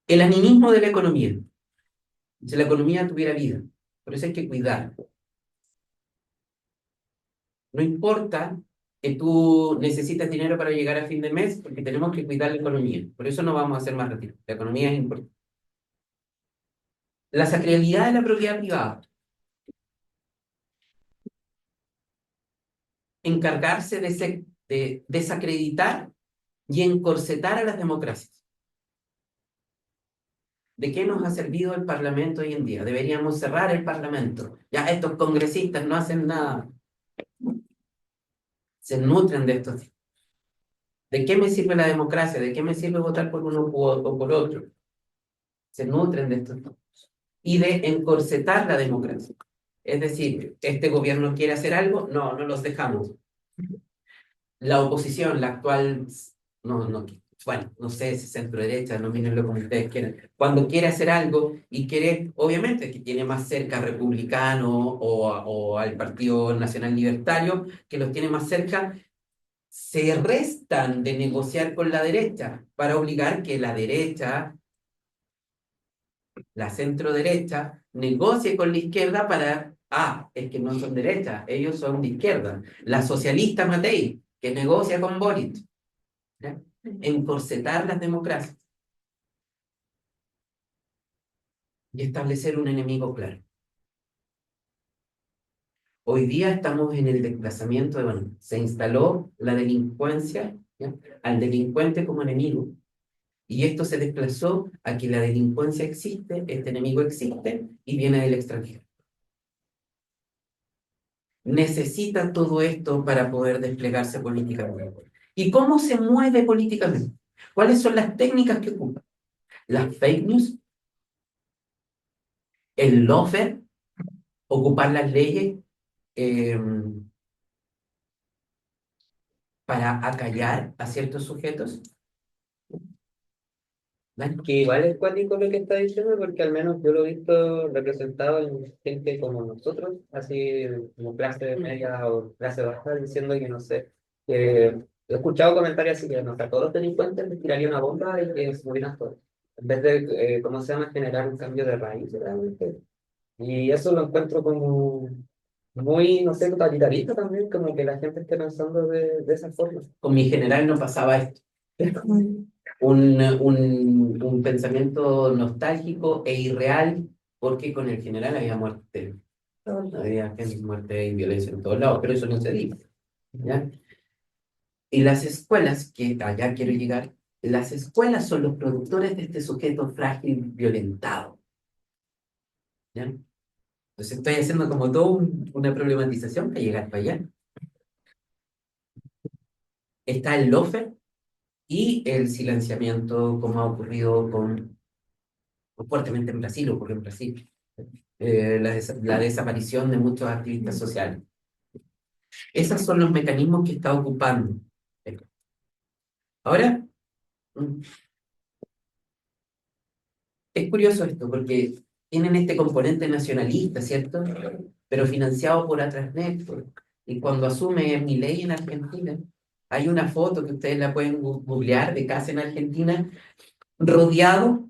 el animismo de la economía. Si la economía tuviera vida, por eso hay que cuidarla. No importa que tú necesitas dinero para llegar a fin de mes, porque tenemos que cuidar la economía. Por eso no vamos a hacer más retiro. La economía es importante. La sacralidad de la propiedad privada. Encargarse de desacreditar y encorsetar a las democracias. ¿De qué nos ha servido el Parlamento hoy en día? Deberíamos cerrar el Parlamento. Ya estos congresistas no hacen nada. Se nutren de estos. ¿De qué me sirve la democracia? ¿De qué me sirve votar por uno o por otro? Se nutren de estos. Y de encorsetar la democracia. Es decir, este gobierno quiere hacer algo, no los dejamos. La oposición, la actual, bueno, no sé si centro-derecha, nomínenlo como ustedes quieran, cuando quiere hacer algo y quiere, obviamente, que tiene más cerca a Republicano o al Partido Nacional Libertario, que los tiene más cerca, se restan de negociar con la derecha para obligar que la derecha, la centro-derecha, negocie con la izquierda para, es que no son derechas, ellos son de izquierda. La socialista Matei, que negocia con Boric. ¿Ya? Encorsetar las democracias y establecer un enemigo claro. Hoy día estamos en el desplazamiento de, bueno, se instaló la delincuencia, ¿ya?, al delincuente como enemigo, y esto se desplazó a que la delincuencia existe, este enemigo existe y viene del extranjero. Necesita todo esto para poder desplegarse políticamente. ¿Y cómo se mueve políticamente? ¿Cuáles son las técnicas que ocupa? las fake news, el lawfare, ocupar las leyes eh, para acallar a ciertos sujetos. ¿Vale? Que igual es cuático lo que está diciendo, porque al menos yo lo he visto representado en gente como nosotros, así como clase media o clase baja, diciendo que no sé, que he escuchado comentarios así que no, que a todos los delincuentes les tiraría una bomba y que se murieran todos. En vez de, ¿cómo se llama?, generar un cambio de raíz, realmente. Y eso lo encuentro como muy, no sé, totalitarista también, como que la gente esté pensando de esa forma. Con mi general no pasaba esto. Un pensamiento nostálgico e irreal, porque con el general había muerte, había muerte y violencia en todos lados, pero eso no se dice, ¿ya? Y las escuelas, que allá quiero llegar, las escuelas son los productores de este sujeto frágil, violentado, ¿ya? Entonces estoy haciendo como toda una problematización para llegar para allá. Está el lofer y el silenciamiento, como ha ocurrido fuertemente en Brasil, ocurrió en Brasil. La desaparición de muchos activistas sociales. Esos son los mecanismos que está ocupando. Ahora, es curioso esto, porque tienen este componente nacionalista, ¿cierto? Pero financiado por Atlas Network. Y cuando asume Milei en Argentina, hay una foto que ustedes la pueden googlear de casa en Argentina, rodeado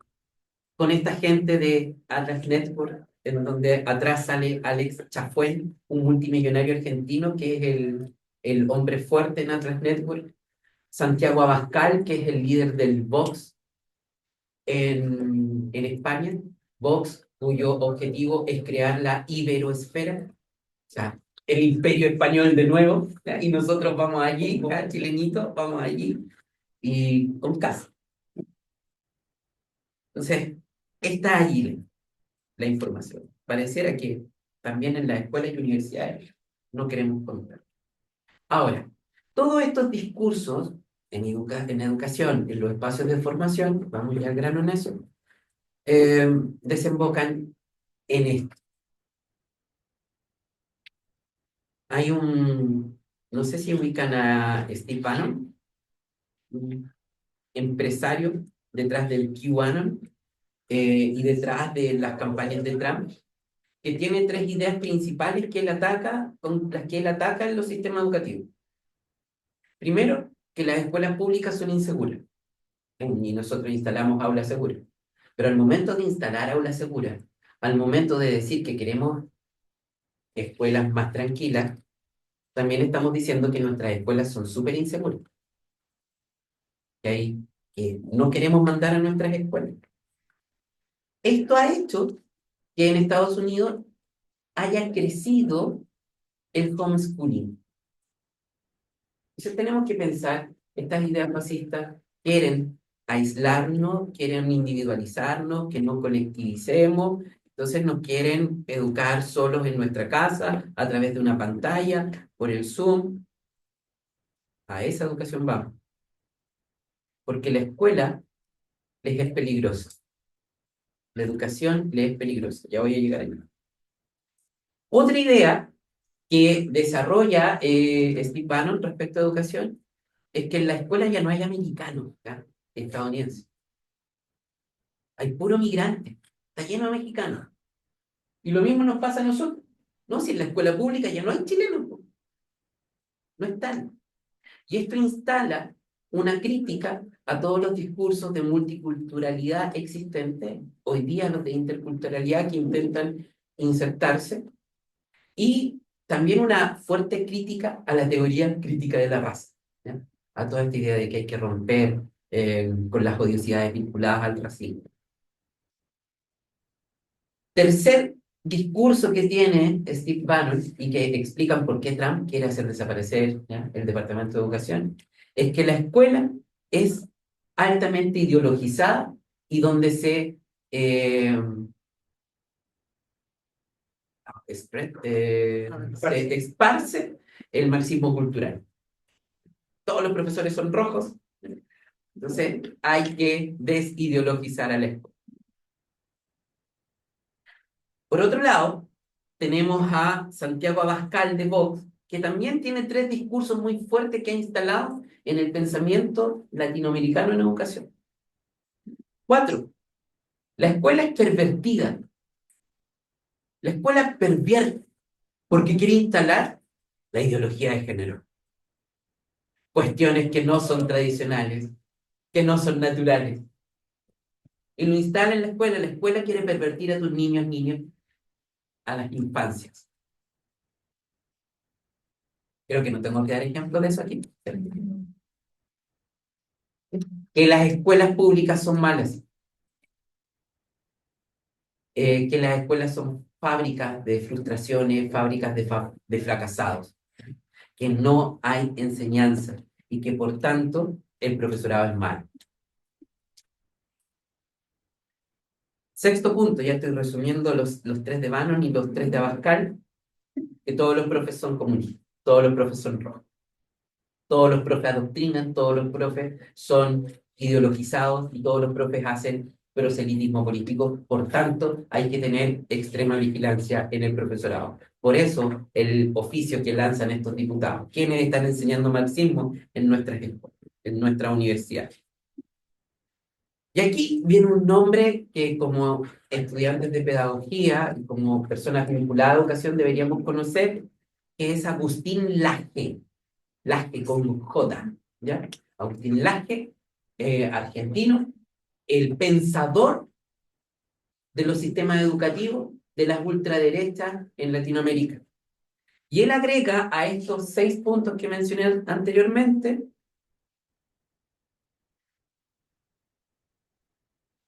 con esta gente de Atlas Network, en donde atrás sale Alex Chafuen, un multimillonario argentino que es el hombre fuerte en Atlas Network, Santiago Abascal, que es el líder del Vox en España, Vox, cuyo objetivo es crear la iberoesfera, o sea, el imperio español de nuevo, ¿ya? Y nosotros vamos allí, ¿ya? Chilenitos, vamos allí, y con casa. Entonces, está allí la información. Pareciera que también en las escuelas y universidades no queremos contar. Ahora, todos estos discursos en educación, en los espacios de formación, vamos ya al grano en eso, desembocan en esto. Hay no sé si ubican a Steve Bannon, un empresario detrás del QAnon y detrás de las campañas de Trump, que tiene tres ideas principales que él ataca, con las que él ataca en los sistemas educativos. Primero, que las escuelas públicas son inseguras y nosotros instalamos aulas seguras. Pero al momento de instalar aulas seguras, al momento de decir que queremos escuelas más tranquilas, también estamos diciendo que nuestras escuelas son súper inseguras. Que no queremos mandar a nuestras escuelas. Esto ha hecho que en Estados Unidos haya crecido el homeschooling. Entonces tenemos que pensar, estas ideas fascistas quieren aislarnos, quieren individualizarnos, que no colectivicemos, entonces nos quieren educar solos en nuestra casa, a través de una pantalla, por el Zoom. A esa educación vamos. Porque la escuela les es peligrosa. La educación les es peligrosa. Ya voy a llegar ahí. Otra idea que desarrolla Steve Bannon respecto a educación es que en la escuela ya no hay americanos, ¿ya? Estadounidenses. Hay puro migrante. Está lleno de mexicanos. Y lo mismo nos pasa a nosotros. No, si en la escuela pública ya no hay chilenos, po. No están. Y esto instala una crítica a todos los discursos de multiculturalidad existentes, hoy día los de interculturalidad que intentan insertarse, y también una fuerte crítica a la teoría crítica de la raza, ¿ya? A toda esta idea de que hay que romper con las odiosidades vinculadas al racismo. Tercer discurso que tiene Steve Bannon y que explican por qué Trump quiere hacer desaparecer, ¿ya?, el Departamento de Educación, es que la escuela es altamente ideologizada y donde eh, se esparce el marxismo cultural. Todos los profesores son rojos, Entonces, hay que desideologizar a la escuela. Por otro lado, tenemos a Santiago Abascal de Vox, que también tiene 3 discursos muy fuertes que ha instalado en el pensamiento latinoamericano en educación. 4. La escuela es pervertida. La escuela pervierte porque quiere instalar la ideología de género. Cuestiones que no son tradicionales, que no son naturales. Y lo instala en la escuela. La escuela quiere pervertir a tus niños, a las infancias. Creo que no tengo que dar ejemplo de eso aquí. Que las escuelas públicas son malas. Que las escuelas son fábricas de frustraciones, fábricas de fracasados. Que no hay enseñanza y que por tanto el profesorado es malo. 6.º punto, ya estoy resumiendo los 3 de Bannon y los 3 de Abascal, que todos los profes son comunistas, todos los profes son rojos, todos los profes adoctrinan, todos los profes son ideologizados y todos los profes hacen proselitismo político. Por tanto, hay que tener extrema vigilancia en el profesorado. Por eso, el oficio que lanzan estos diputados, quienes están enseñando marxismo en nuestras escuelas, en nuestra universidad. Y aquí viene un nombre que como estudiantes de pedagogía y como personas vinculadas a educación deberíamos conocer, que es Agustín Laje, Laje con J, ¿ya? Agustín Laje, argentino, el pensador de los sistemas educativos de las ultraderechas en Latinoamérica. Y él agrega a estos 6 puntos que mencioné anteriormente,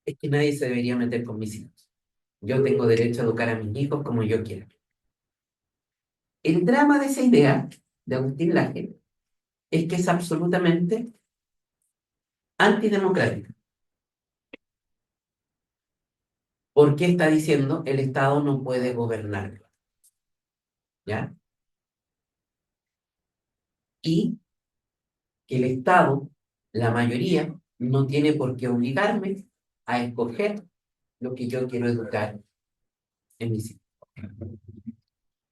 es que nadie se debería meter con mis hijos. Yo tengo derecho a educar a mis hijos como yo quiera. El drama de esa idea de Agustín Laje es que es absolutamente antidemocrática. Porque está diciendo el Estado no puede gobernarlo. ¿Ya? Y que el Estado, la mayoría, no tiene por qué obligarme a escoger lo que yo quiero educar en mis hijos.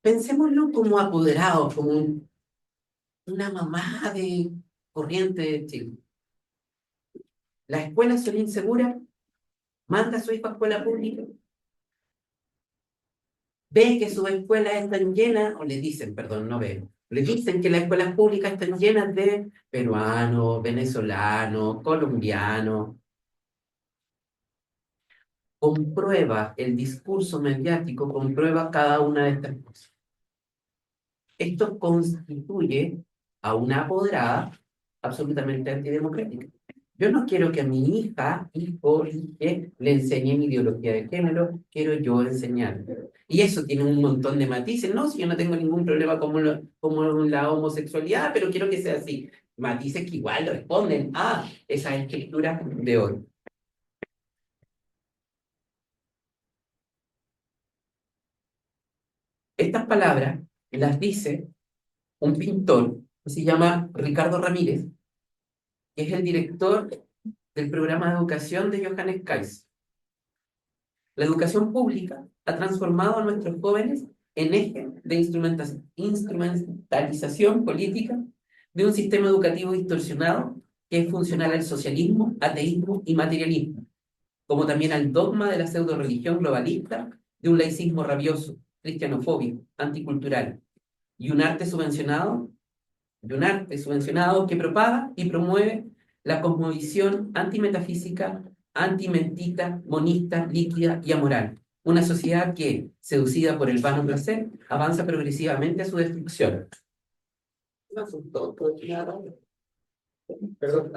Pensémoslo como apoderados, como una mamá de corriente de Chile. Las escuelas son inseguras, manda a su hijo a escuela pública, ve que sus escuelas están llenas, o le dicen, perdón, no ven, le dicen que las escuelas públicas están llenas de peruanos, venezolanos, colombianos. Comprueba el discurso mediático, comprueba cada una de estas cosas. Esto constituye a una apoderada absolutamente antidemocrática. Yo no quiero que a mi hija, hijo, hije, le enseñen ideología de género, quiero yo enseñar. Y eso tiene un montón de matices, ¿no? Si yo no tengo ningún problema como la homosexualidad, pero quiero que sea así. Matices que igual responden a esa escritura de hoy. Estas palabras las dice un pintor que se llama Ricardo Ramírez, que es el director del programa de educación de Johannes Kais. La educación pública ha transformado a nuestros jóvenes en eje de instrumentalización política de un sistema educativo distorsionado que es funcional al socialismo, ateísmo y materialismo, como también al dogma de la pseudo-religión globalista, de un laicismo rabioso, cristianofóbico, anticultural, y un arte subvencionado que propaga y promueve la cosmovisión antimetafísica, antimentita, monista, líquida y amoral. Una sociedad que, seducida por el vano placer, avanza progresivamente a su destrucción. No son tontos, nada. Perdón.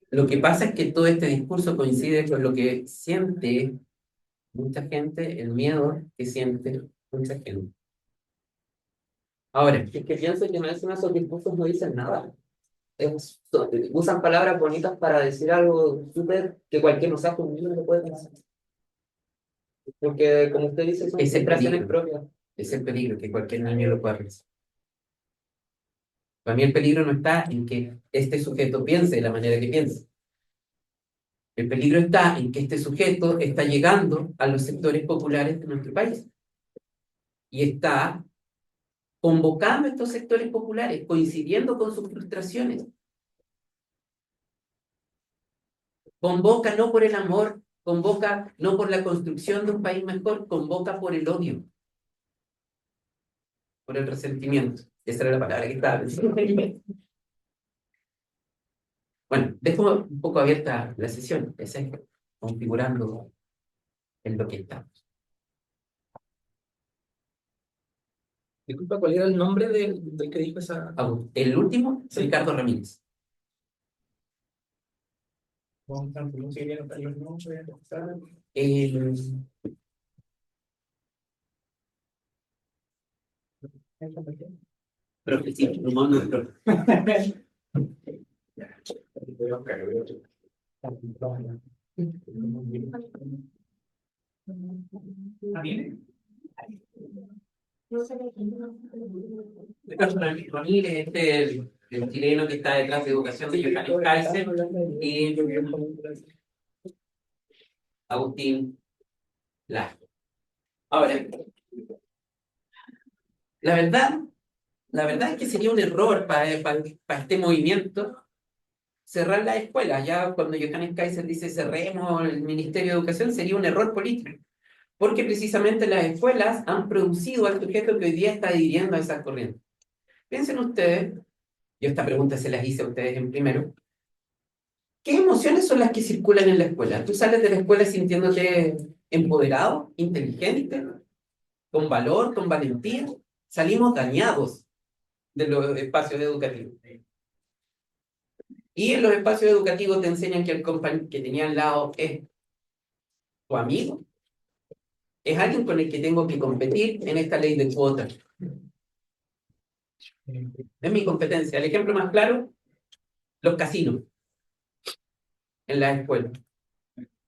Lo que pasa es que todo este discurso coincide con lo que siente mucha gente, el miedo que siente mucha gente. Ahora, Es que pienso que no es esos discursos no dicen nada. Usan palabras bonitas para decir algo súper que cualquier no sabe un niño lo puede pensar. Porque, como usted dice, son es el frustraciones peligro, propias. es el peligro que cualquier niño lo pueda pensar. Para mí el peligro no está en que este sujeto piense de la manera que piensa. El peligro está en que este sujeto está llegando a los sectores populares de nuestro país y está convocando a estos sectores populares, coincidiendo con sus frustraciones. Convoca no por el amor, convoca no por la construcción de un país mejor, convoca por el odio, por el resentimiento. Esa era la palabra que estaba pensando. Bueno, dejo un poco abierta la sesión, esa es configurando en lo que estamos. Disculpa, ¿cuál era el nombre del que dijo esa? El último, Sí. Ricardo Ramírez. Vamos a no sé bien los nombres, ¿sabes? Profe, sí, Rumón no es profe. ¿Ah, viene? Ricardo Ramírez, el chileno que está detrás de educación de Johannes Kaiser y Agustín Laje. Ahora, la verdad es que sería un error para este movimiento cerrar las escuelas. Ya cuando Johannes Kaiser dice cerremos el Ministerio de Educación, sería un error político. Porque precisamente las escuelas han producido al sujeto que hoy día está dirigiendo a esas corrientes. Piensen ustedes, yo esta pregunta se las hice a ustedes en primero, ¿qué emociones son las que circulan en la escuela? ¿Tú sales de la escuela sintiéndote empoderado, inteligente, con valor, con valentía? Salimos dañados de los espacios educativos. Y en los espacios educativos te enseñan que el compañero que tenía al lado es tu amigo, es alguien con el que tengo que competir en esta ley de cuotas. Es mi competencia. El ejemplo más claro, los casinos en la escuela.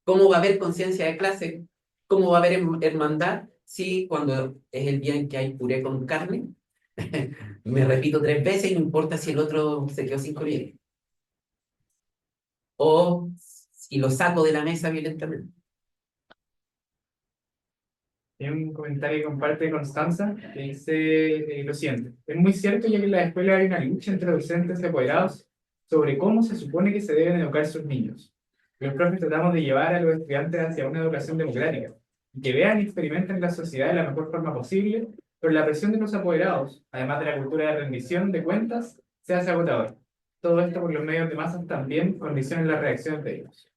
¿Cómo va a haber conciencia de clase? ¿Cómo va a haber hermandad si cuando es el día en que hay puré con carne, me repito 3 veces y no importa si el otro se quedó sin comida? O si lo saco de la mesa violentamente. Hay un comentario que comparte Constanza que dice lo siguiente. Es muy cierto ya que en la escuela hay una lucha entre docentes y apoderados sobre cómo se supone que se deben educar sus niños. Los profes tratamos de llevar a los estudiantes hacia una educación democrática, que vean y experimenten la sociedad de la mejor forma posible, pero la presión de los apoderados, además de la cultura de rendición de cuentas, se hace agotador. Todo esto por los medios de masas también condicionan las reacciones de ellos.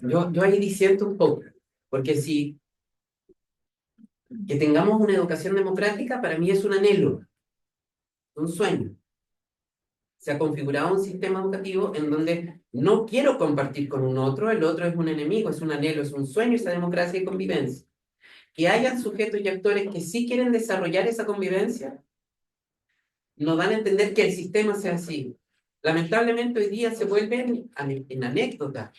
Yo ahí disiento un poco, porque si que tengamos una educación democrática para mí es un anhelo, un sueño. Se ha configurado un sistema educativo en donde no quiero compartir con un otro, el otro es un enemigo, es un anhelo, es un sueño esa democracia y convivencia. Que hayan sujetos y actores que sí quieren desarrollar esa convivencia, nos dan a entender que el sistema sea así. Lamentablemente hoy día se vuelven en anécdotas,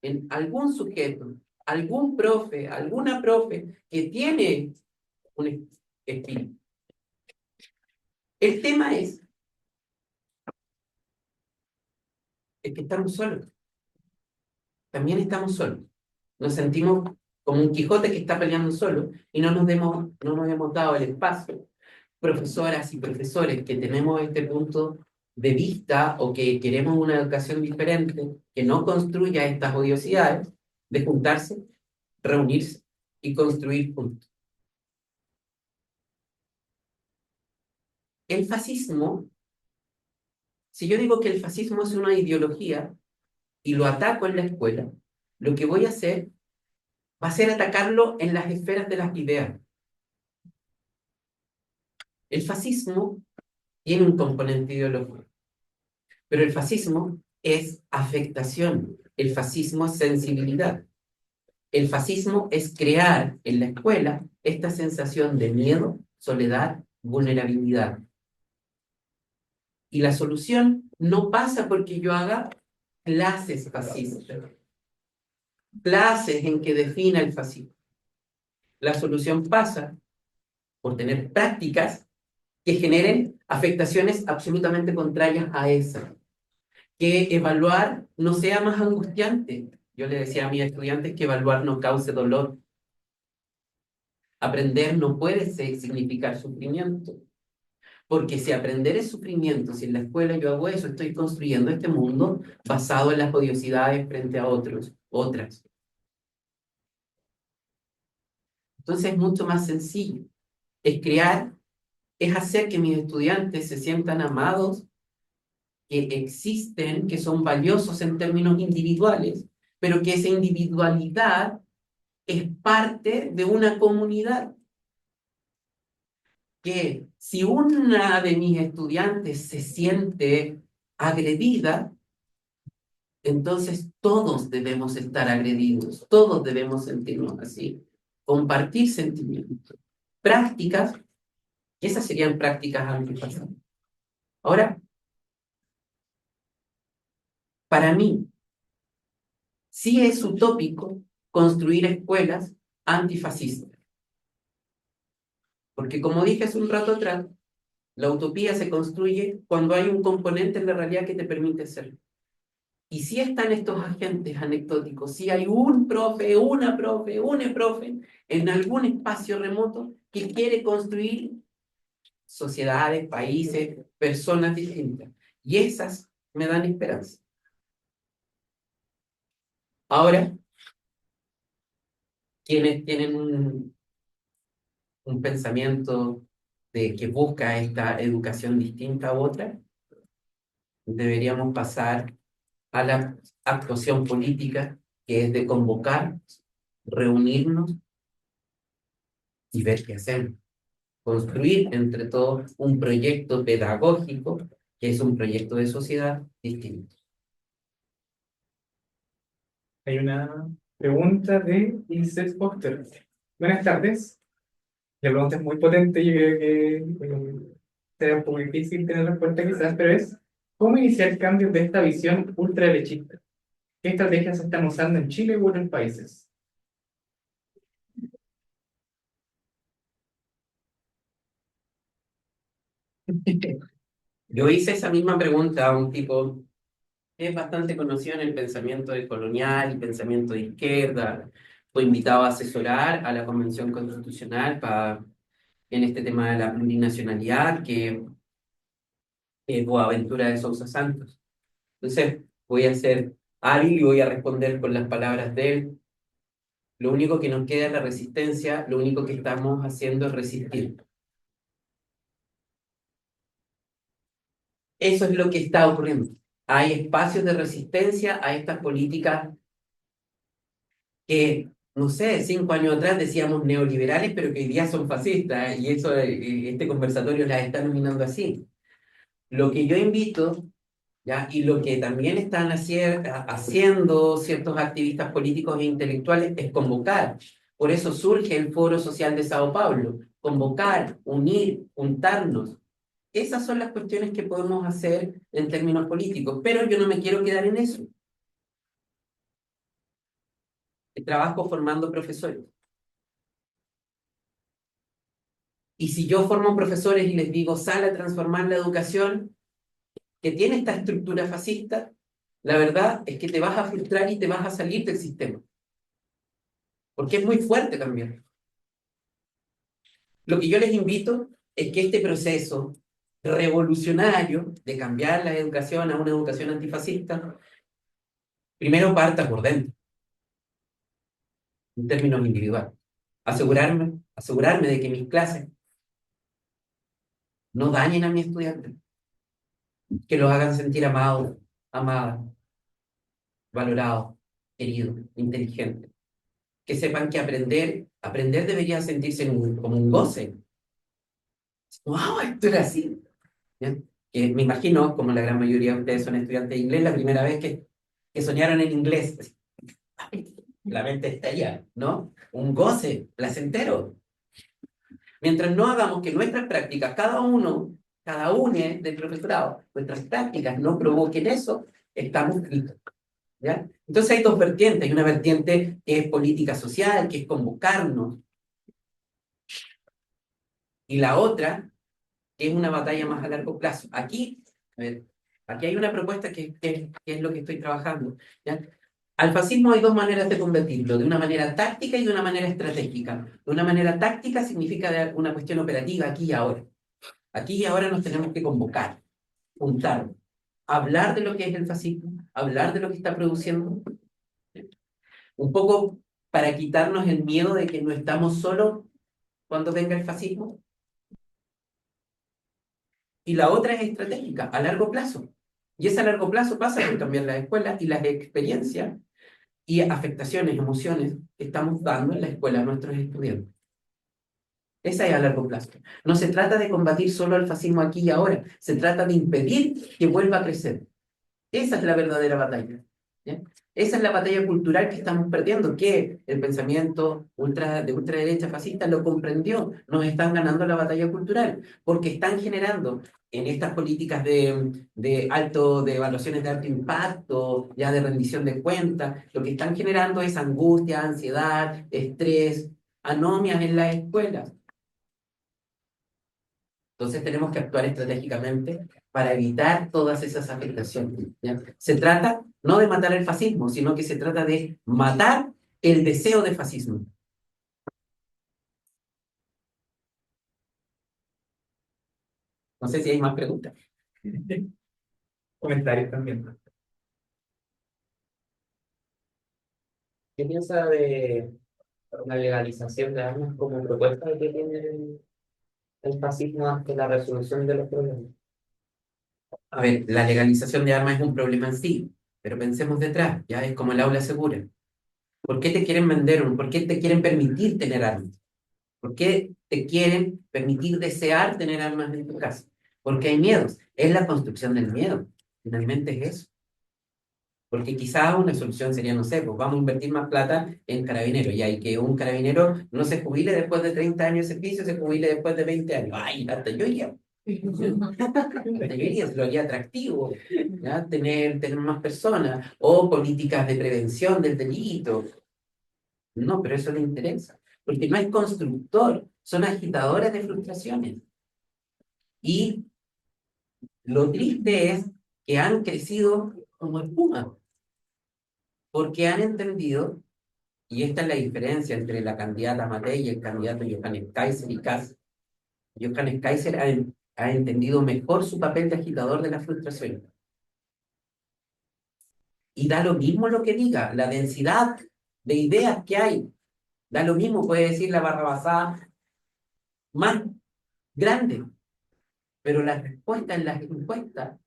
en algún sujeto, algún profe, alguna profe que tiene un espíritu. El tema es que estamos solos. También estamos solos. Nos sentimos como un Quijote que está peleando solo y no nos hemos dado el espacio. Profesoras y profesores que tenemos este punto de vista o que queremos una educación diferente, que no construya estas odiosidades, de juntarse, reunirse y construir juntos. El fascismo, si yo digo que el fascismo es una ideología y lo ataco en la escuela, lo que voy a hacer va a ser atacarlo en las esferas de las ideas. El fascismo tiene un componente ideológico, pero el fascismo es afectación, el fascismo es sensibilidad. El fascismo es crear en la escuela esta sensación de miedo, soledad, vulnerabilidad. Y la solución no pasa porque yo haga clases fascistas, clases en que defina el fascismo. La solución pasa por tener prácticas que generen afectaciones absolutamente contrarias a esa. Que evaluar no sea más angustiante. Yo le decía a mis estudiantes que evaluar no cause dolor. Aprender no puede significar sufrimiento. Porque si aprender es sufrimiento, si en la escuela yo hago eso, estoy construyendo este mundo basado en las odiosidades frente a otras. Entonces es mucho más sencillo. Es crear, es hacer que mis estudiantes se sientan amados, que existen, que son valiosos en términos individuales, pero que esa individualidad es parte de una comunidad. Que si una de mis estudiantes se siente agredida, entonces todos debemos estar agredidos, todos debemos sentirnos así, compartir sentimientos, prácticas, esas serían prácticas antifascistas. Ahora, para mí, sí es utópico construir escuelas antifascistas, porque como dije hace un rato atrás, la utopía se construye cuando hay un componente en la realidad que te permite hacerlo. Y si están estos agentes anecdóticos, si hay un profe, una profe en algún espacio remoto que quiere construir sociedades, países, personas distintas. Y esas me dan esperanza. Ahora, quienes tienen un pensamiento de que busca esta educación distinta a otra, deberíamos pasar a la actuación política, que es de convocar, reunirnos y ver qué hacemos. Construir entre todos un proyecto pedagógico que es un proyecto de sociedad distinto. Hay una pregunta de Isis Foster. Buenas tardes. La pregunta es muy potente, yo creo que será un poco difícil tener respuesta quizás, pero es ¿cómo iniciar cambios de esta visión ultraderechista? ¿Qué estrategias se están usando en Chile u otros países? Yo hice esa misma pregunta a un tipo que es bastante conocido en el pensamiento colonial y pensamiento de izquierda. Fue invitado a asesorar a la Convención Constitucional en este tema de la plurinacionalidad, que es Boaventura de Sousa Santos. Entonces, voy a ser hábil y voy a responder con las palabras de él. Lo único que nos queda es la resistencia, lo único que estamos haciendo es resistir. Eso es lo que está ocurriendo. Hay espacios de resistencia a estas políticas que, no sé, 5 años atrás decíamos neoliberales, pero que hoy día son fascistas, y eso, este conversatorio las está nominando así. Lo que yo invito, ¿ya? Y lo que también están haciendo ciertos activistas políticos e intelectuales es convocar. Por eso surge el Foro Social de Sao Paulo, convocar, unir, juntarnos. Esas son las cuestiones que podemos hacer en términos políticos, pero yo no me quiero quedar en eso. Trabajo formando profesores. Y si yo formo profesores y les digo, sal a transformar la educación que tiene esta estructura fascista, la verdad es que te vas a frustrar y te vas a salir del sistema. Porque es muy fuerte cambiar. Lo que yo les invito es que este proceso revolucionario de cambiar la educación a una educación antifascista, primero parta por dentro, en términos individuales. Asegurarme de que mis clases no dañen a mi estudiante, que los hagan sentir amados, amadas, valorados, queridos, inteligentes. Que sepan que aprender debería sentirse como un goce. ¡Wow! Esto era así. ¿Ya? Que me imagino, como la gran mayoría de ustedes son estudiantes de inglés, la primera vez que soñaron en inglés. ¡Ay! La mente está allá, ¿no? Un goce placentero. Mientras no hagamos que nuestras prácticas, cada uno del profesorado, nuestras prácticas no provoquen eso, estamos fritos. ¿Ya? Entonces hay dos vertientes. Hay una vertiente que es política social, que es convocarnos. Y la otra, que es una batalla más a largo plazo. Aquí, a ver, aquí hay una propuesta que es lo que estoy trabajando, ¿ya? Al fascismo hay dos maneras de combatirlo, de una manera táctica y de una manera estratégica. De una manera táctica significa de una cuestión operativa aquí y ahora. Aquí y ahora nos tenemos que convocar, juntarnos, hablar de lo que es el fascismo, hablar de lo que está produciendo, un poco para quitarnos el miedo de que no estamos solos cuando venga el fascismo. Y la otra es estratégica, a largo plazo. Y esa a largo plazo pasa por cambiar las escuelas y las experiencias y afectaciones, emociones que estamos dando en la escuela a nuestros estudiantes. Esa es a largo plazo. No se trata de combatir solo el fascismo aquí y ahora, se trata de impedir que vuelva a crecer. Esa es la verdadera batalla, ¿ya? Esa es la batalla cultural que estamos perdiendo, que el pensamiento de ultraderecha fascista lo comprendió. Nos están ganando la batalla cultural, porque están generando en estas políticas de evaluaciones de alto impacto, ya de rendición de cuentas, lo que están generando es angustia, ansiedad, estrés, anomias en las escuelas. Entonces tenemos que actuar estratégicamente para evitar todas esas afectaciones, ¿ya? Se trata no de matar el fascismo, sino que se trata de matar el deseo de fascismo. No sé si hay más preguntas. Comentarios también. ¿Qué piensa de la legalización de armas como propuesta que tiene el fascismo ante la resolución de los problemas? A ver, la legalización de armas es un problema en sí, pero pensemos detrás, ya es como el aula segura. ¿Por qué te quieren vender? ¿Por qué te quieren permitir tener armas? ¿Por qué te quieren permitir desear tener armas en tu casa? Porque hay miedos. Es la construcción del miedo. Finalmente es eso. Porque quizás una solución sería, no sé, pues vamos a invertir más plata en carabineros. Y hay que un carabinero no se jubile después de 30 años de servicio, se jubile después de 20 años. Ay, hasta yo iría. Hasta yo iría, se lo haría atractivo, ¿ya? Tener más personas. O políticas de prevención del delito. No, pero eso le interesa. Porque no hay constructor, son agitadores de frustraciones. Y lo triste es que han crecido como espuma, porque han entendido, y esta es la diferencia entre la candidata Matei y el candidato Johannes Kaiser y Kass. Johannes Kaiser ha entendido mejor su papel de agitador de la frustración. Y da lo mismo lo que diga, la densidad de ideas que hay. Da lo mismo, puede decir la barrabasada más grande, pero la respuesta en las encuestas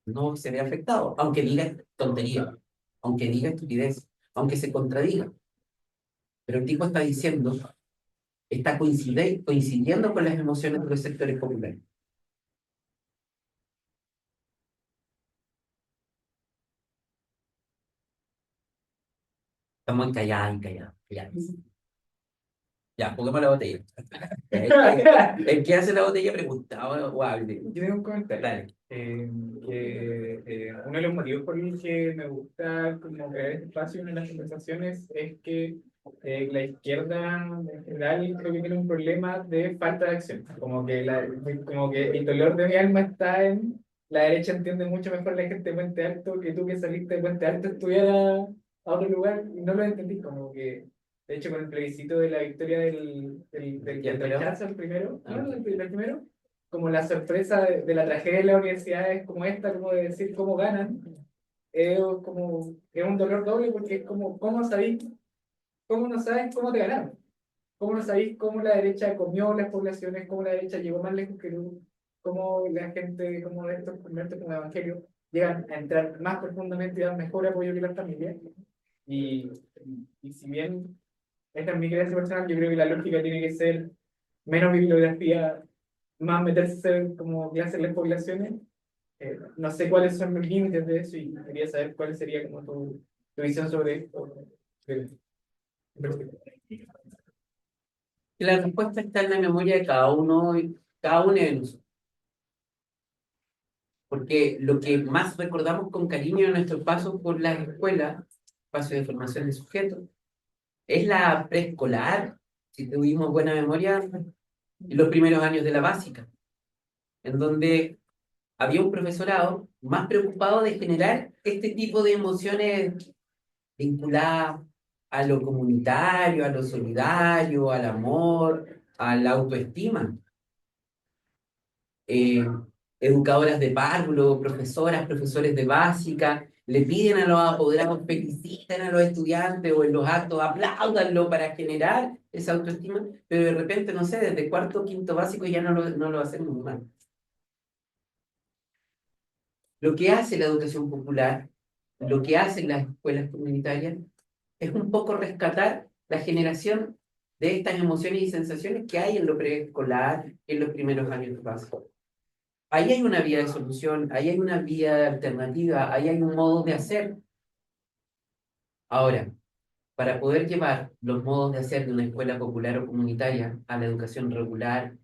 no se ve afectado, aunque diga tontería, aunque diga estupidez, aunque se contradiga. Pero el tipo está diciendo, está coincidiendo con las emociones de los sectores populares. Estamos callados, callados, callados. Ya, pongamos la botella. ¿El que hace la botella pregunta o hable? Yo tengo un comentario. Dale. Uno de los motivos por los que me gusta como crear este espacio en las conversaciones es que la izquierda en general creo que tiene un problema de falta de acción. Como que el dolor de mi alma está en la derecha entiende mucho mejor la gente de Puente Alto que tú que saliste de Puente Alto a estudiar a otro lugar y no lo entendí. Como que, de hecho, con el plebiscito de la victoria del rechazo, el primero, ¿no? El primero como la sorpresa de la tragedia de la universidad es como esta, como de decir cómo ganan, es un dolor doble porque es como, ¿cómo sabéis? ¿Cómo no sabes cómo te ganaron? ¿Cómo no sabéis cómo la derecha comió las poblaciones, cómo la derecha llegó más lejos que tú, cómo la gente, como de estos conversos como Evangelio, llegan a entrar más profundamente y dan mejor apoyo que las familias? Y, y si bien esta es mi creencia personal, yo creo que la lógica tiene que ser menos bibliografía, más meterse como clase en las poblaciones. No sé cuáles son los límites de eso y quería saber cuál sería como tu visión sobre esto. Y la respuesta está en la memoria de cada uno de nosotros. Porque lo que más recordamos con cariño en nuestro paso por las escuelas, espacio de formación de sujetos, es la preescolar. Si tuvimos buena memoria, en los primeros años de la básica, en donde había un profesorado más preocupado de generar este tipo de emociones vinculadas a lo comunitario, a lo solidario, al amor, a la autoestima. eh, Educadoras de párvulo, profesoras, profesores de básica, le piden a los apoderados, feliciten a los estudiantes o en los actos, apláudanlo para generar esa autoestima, pero de repente, no sé, desde cuarto o quinto básico ya no lo hacemos más. Lo que hace la educación popular, lo que hacen las escuelas comunitarias, es un poco rescatar la generación de estas emociones y sensaciones que hay en lo preescolar, en los primeros años de básico. Ahí hay una vía de solución, ahí hay una vía alternativa, ahí hay un modo de hacer. Ahora, para poder llevar los modos de hacer de una escuela popular o comunitaria a la educación regular,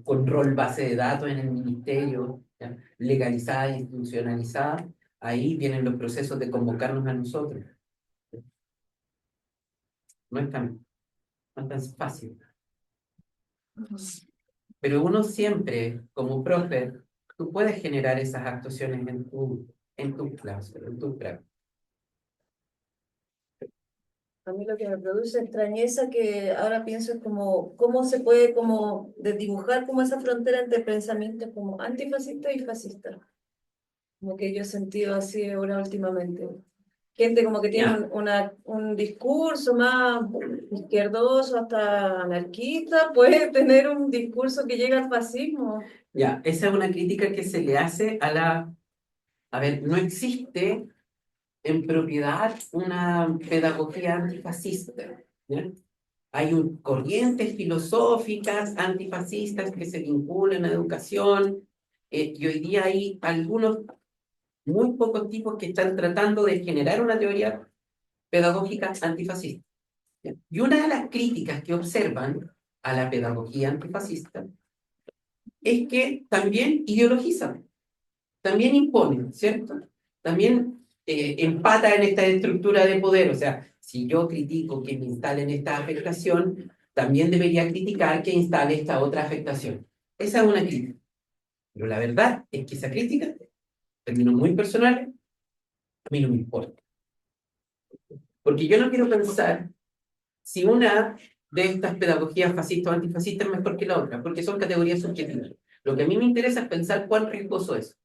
con rol base de datos en el ministerio, ¿ya? Legalizada e institucionalizada, ahí vienen los procesos de convocarnos a nosotros. No es tan fácil. Pero uno siempre, como profe, tú puedes generar esas actuaciones en tu clase, en tu práctica. A mí lo que me produce extrañeza que ahora pienso es como cómo se puede como desdibujar como esa frontera entre pensamientos como antifascistas y fascistas. Como que yo he sentido así ahora últimamente. Gente como que tiene Ya, un discurso más izquierdoso hasta anarquista, puede tener un discurso que llega al fascismo. ya, esa es una crítica que se le hace a la... A ver, no existe en propiedad una pedagogía antifascista, ¿ya? Hay corrientes filosóficas antifascistas que se vinculan a educación, y hoy día hay algunos, muy pocos tipos que están tratando de generar una teoría pedagógica antifascista, ¿ya? Y una de las críticas que observan a la pedagogía antifascista es que también ideologizan, también imponen, ¿cierto? También empata en esta estructura de poder. O sea, si yo critico que me instalen esta afectación, también debería criticar que instale esta otra afectación. Esa es una crítica. Pero la verdad es que esa crítica, en términos muy personales, a mí no me importa. Porque yo no quiero pensar si una de estas pedagogías fascistas o antifascistas es mejor que la otra, porque son categorías subjetivas. Lo que a mí me interesa es pensar cuán riesgoso es.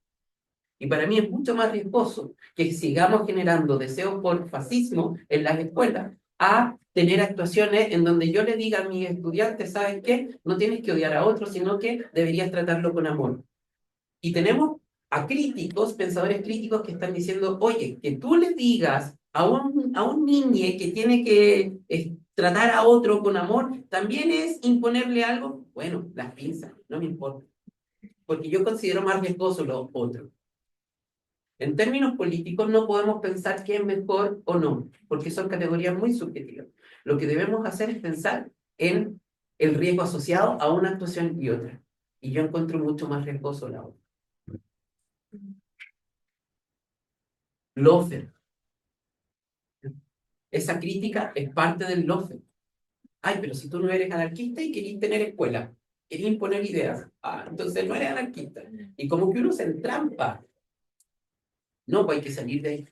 Y para mí es mucho más riesgoso que sigamos generando deseos por fascismo en las escuelas a tener actuaciones en donde yo le diga a mis estudiantes, ¿sabes qué? No tienes que odiar a otro, sino que deberías tratarlo con amor. Y tenemos a críticos, pensadores críticos que están diciendo, oye, que tú le digas a un niño que tiene que tratar a otro con amor, también es imponerle algo. Bueno, las pinzas, no me importa. Porque yo considero más riesgoso lo otro. En términos políticos no podemos pensar qué es mejor o no, porque son categorías muy subjetivas. Lo que debemos hacer es pensar en el riesgo asociado a una actuación y otra. Y yo encuentro mucho más riesgoso la otra. Lofer. Esa crítica es parte del Lofer. Ay, pero si tú no eres anarquista y querés tener escuela, querés imponer ideas, entonces no eres anarquista. Y como que uno se entrampa. No, pues hay que salir de ahí.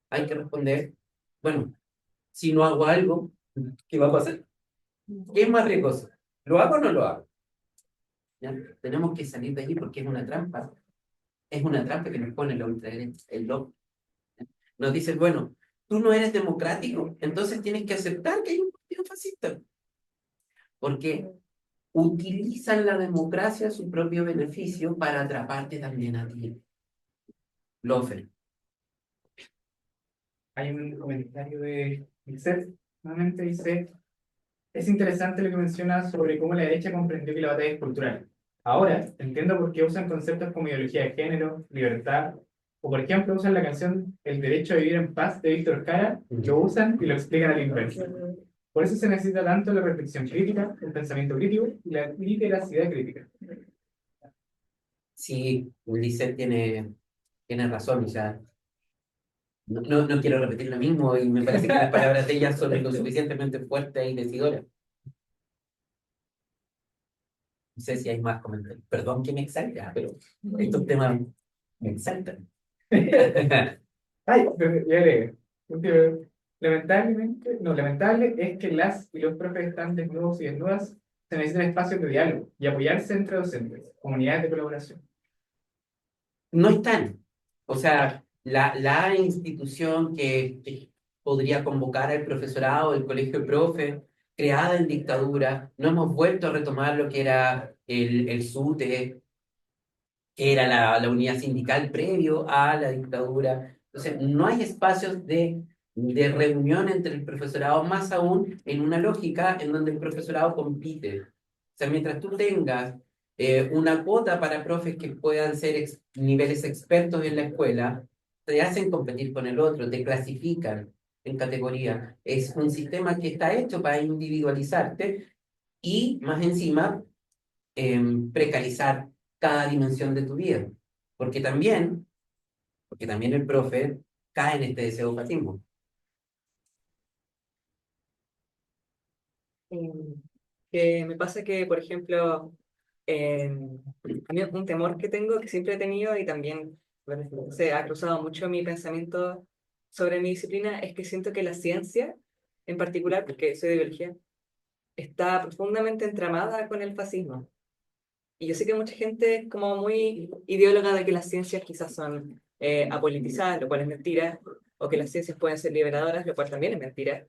Hay que responder, bueno, si no hago algo, ¿qué va a pasar? ¿Qué es más riesgoso? ¿Lo hago o no lo hago? ¿Ya? Tenemos que salir de allí porque es una trampa. Es una trampa que nos pone la ultraderecha, el loco. Nos dicen, bueno, tú no eres democrático, entonces tienes que aceptar que hay un partido fascista. Porque utilizan la democracia a su propio beneficio para atraparte también a ti. Lofer. Hay un comentario de Ixet, nuevamente dice, es interesante lo que menciona sobre cómo la derecha comprendió que la batalla es cultural. Ahora entiendo por qué usan conceptos como ideología de género, libertad, o por ejemplo usan la canción El derecho a vivir en paz de Víctor Jara, lo usan y lo explican a la inversa. Por eso se necesita tanto la reflexión crítica, el pensamiento crítico y la literacidad crítica. Sí, Ulises tiene razón, o sea, no quiero repetir lo mismo y me parece que las palabras de ella son lo suficientemente fuertes y decidoras. No sé si hay más comentarios. Perdón que me exalta, pero estos temas me exaltan. Ay, ya leí. Porque lamentablemente, no, lamentable es que las y los profes están desnudos y desnudas, se necesitan espacios de diálogo y apoyarse entre docentes, comunidades de colaboración. No están. O sea, la institución que podría convocar al profesorado, el colegio de profe, creada en dictadura, no hemos vuelto a retomar lo que era el SUTE, que era la unidad sindical previo a la dictadura. Entonces, no hay espacios de reunión entre el profesorado, más aún en una lógica en donde el profesorado compite. O sea, mientras tú tengas una cuota para profes que puedan ser niveles expertos en la escuela, te hacen competir con el otro, te clasifican en categoría. Es un sistema que está hecho para individualizarte y más encima precarizar cada dimensión de tu vida. Porque también, porque también el profe cae en este deseo fascismo. Que me pasa que, por ejemplo, a mí un temor que tengo, que siempre he tenido y también bueno, se ha cruzado mucho mi pensamiento sobre mi disciplina, es que siento que la ciencia, en particular, porque soy de biología, está profundamente entramada con el fascismo. Y yo sé que mucha gente es como muy ideóloga de que las ciencias quizás son apolitizadas, lo cual es mentira, o que las ciencias pueden ser liberadoras, lo cual también es mentira.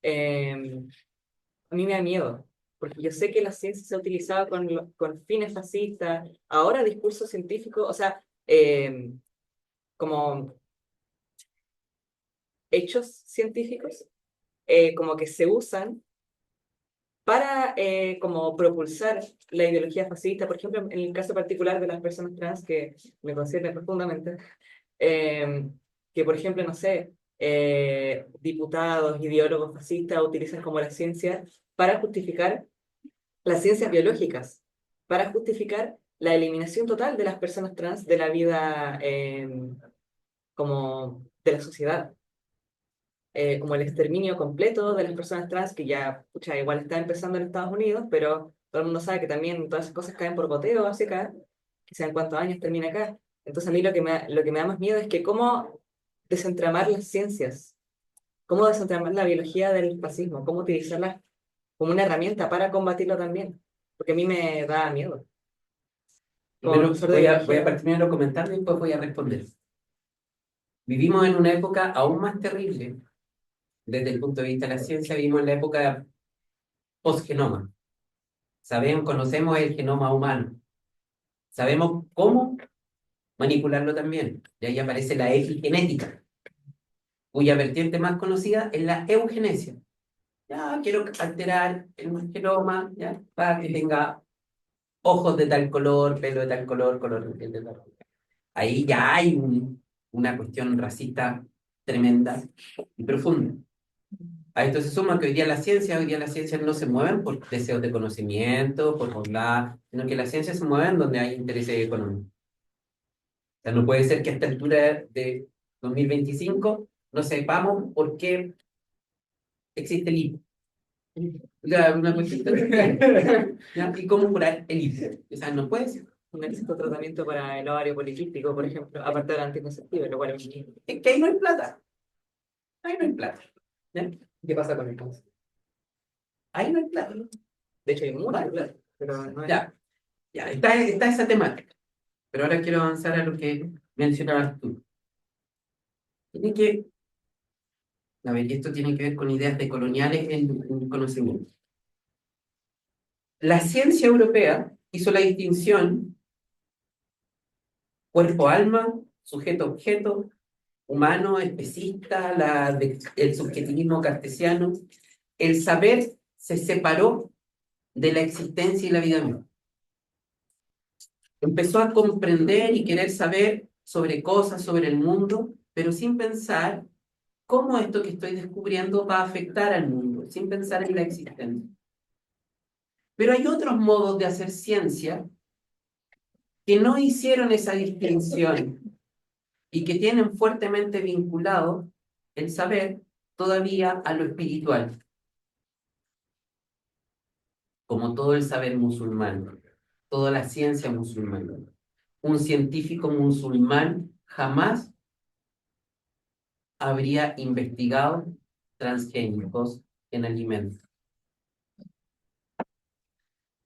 Eh, a mí me da miedo, porque yo sé que la ciencia se ha utilizado con fines fascistas, ahora discurso científico, o sea, como hechos científicos, como que se usan para como propulsar la ideología fascista, por ejemplo, en el caso particular de las personas trans, que me concierne profundamente, eh, que por ejemplo, no sé, diputados, ideólogos fascistas utilizan como la ciencia para justificar las ciencias biológicas, para justificar la eliminación total de las personas trans de la vida como de la sociedad, como el exterminio completo de las personas trans, que ya, pucha, igual está empezando en Estados Unidos, pero todo el mundo sabe que también todas esas cosas caen por goteo hacia acá, que sean cuántos años termina acá. Entonces a mí lo que me da más miedo es que cómo desentramar las ciencias, cómo desentramar la biología del fascismo, cómo utilizarla como una herramienta para combatirlo también, porque a mí me da miedo. Como Primero profesor de voy a biología. partir primero a comentar y después voy a responder. Vivimos en una época aún más terrible desde el punto de vista de la ciencia. Vivimos en la época postgenoma. Sabemos, conocemos el genoma humano. Sabemos cómo manipularlo también. Y ahí aparece la epigenética, cuya vertiente más conocida es la eugenesia. Ya quiero alterar el genoma, ya, para que tenga ojos de tal color, pelo de tal color, color de piel de tal color. Ahí ya hay una cuestión racista tremenda y profunda. A esto se suma que hoy día las ciencias no se mueven por deseos de conocimiento, por bondad, sino que las ciencias se mueven donde hay intereses económicos. O sea, no puede ser que a esta altura de 2025 no sepamos por qué existe el IVA. Una cuestión ¿ya? ¿Y cómo curar el IVA? O sea, no puede ser. Un éxito tratamiento para el ovario poliquístico, por ejemplo, aparte del anticonceptivo, lo cual es Es que ahí no hay plata. Ahí no hay plata. ¿Ya? ¿qué pasa con el cáncer? Ahí no hay plata. De hecho, hay mucha plata, pero no es. Ya, ya, está esa temática. Pero ahora quiero avanzar a lo que mencionabas tú. Tiene que, a ver, y esto tiene que ver con ideas decoloniales en conocimiento. La ciencia europea hizo la distinción cuerpo-alma, sujeto-objeto, humano, especista, el subjetivismo cartesiano. El saber se separó de la existencia y la vida misma. Empezó a comprender y querer saber sobre cosas, sobre el mundo, pero sin pensar cómo esto que estoy descubriendo va a afectar al mundo, sin pensar en la existencia. Pero hay otros modos de hacer ciencia que no hicieron esa distinción y que tienen fuertemente vinculado el saber todavía a lo espiritual, como todo el saber musulmán. toda la ciencia musulmana. Un científico musulmán jamás habría investigado transgénicos en alimentos.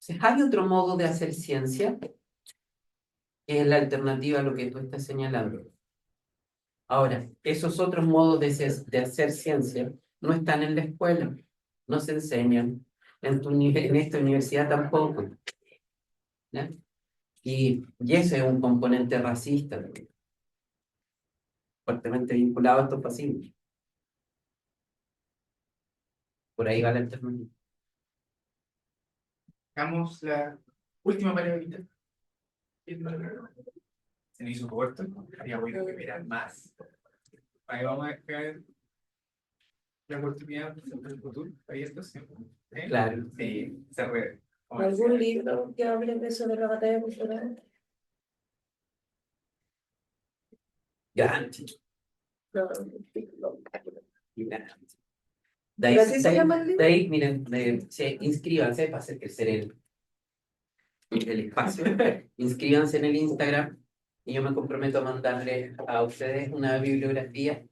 Entonces, hay otro modo de hacer ciencia, que es la alternativa a lo que tú estás señalando. Ahora, esos otros modos de hacer ciencia no están en la escuela, no se enseñan, en esta universidad tampoco, ¿ya? Y ese es un componente racista, fuertemente vinculado a estos pasivos. Por ahí va la alternativa. Hagamos la última palabrita. Se me hizo corto, había bueno que mirar más. Ahí vamos a dejar la oportunidad para el futuro. Ahí está, ¿sí? Claro. Sí, se re. ¿Algún libro que hable de eso de la batalla cultural? Gandhi. No, De ¿Pero así se llama el libro? ahí, miren, inscríbanse para hacer crecer el espacio. Inscríbanse en el Instagram y yo me comprometo a mandarles a ustedes una bibliografía,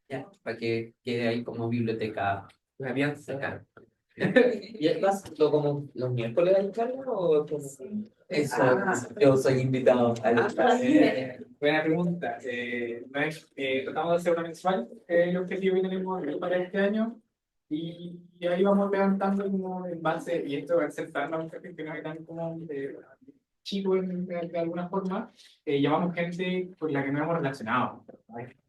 ya, para que quede ahí como biblioteca La alianza. acá. ¿Y es más, como los miércoles hay charla o como... Eso, Ah. yo soy invitado a Buena pregunta. Tratamos de hacer una mensual, el objetivo que tenemos para este año, y ahí vamos levantando como en base, y esto va a ser para mucha gente que no están como chicos de alguna forma, llamamos gente con la que no hemos relacionado.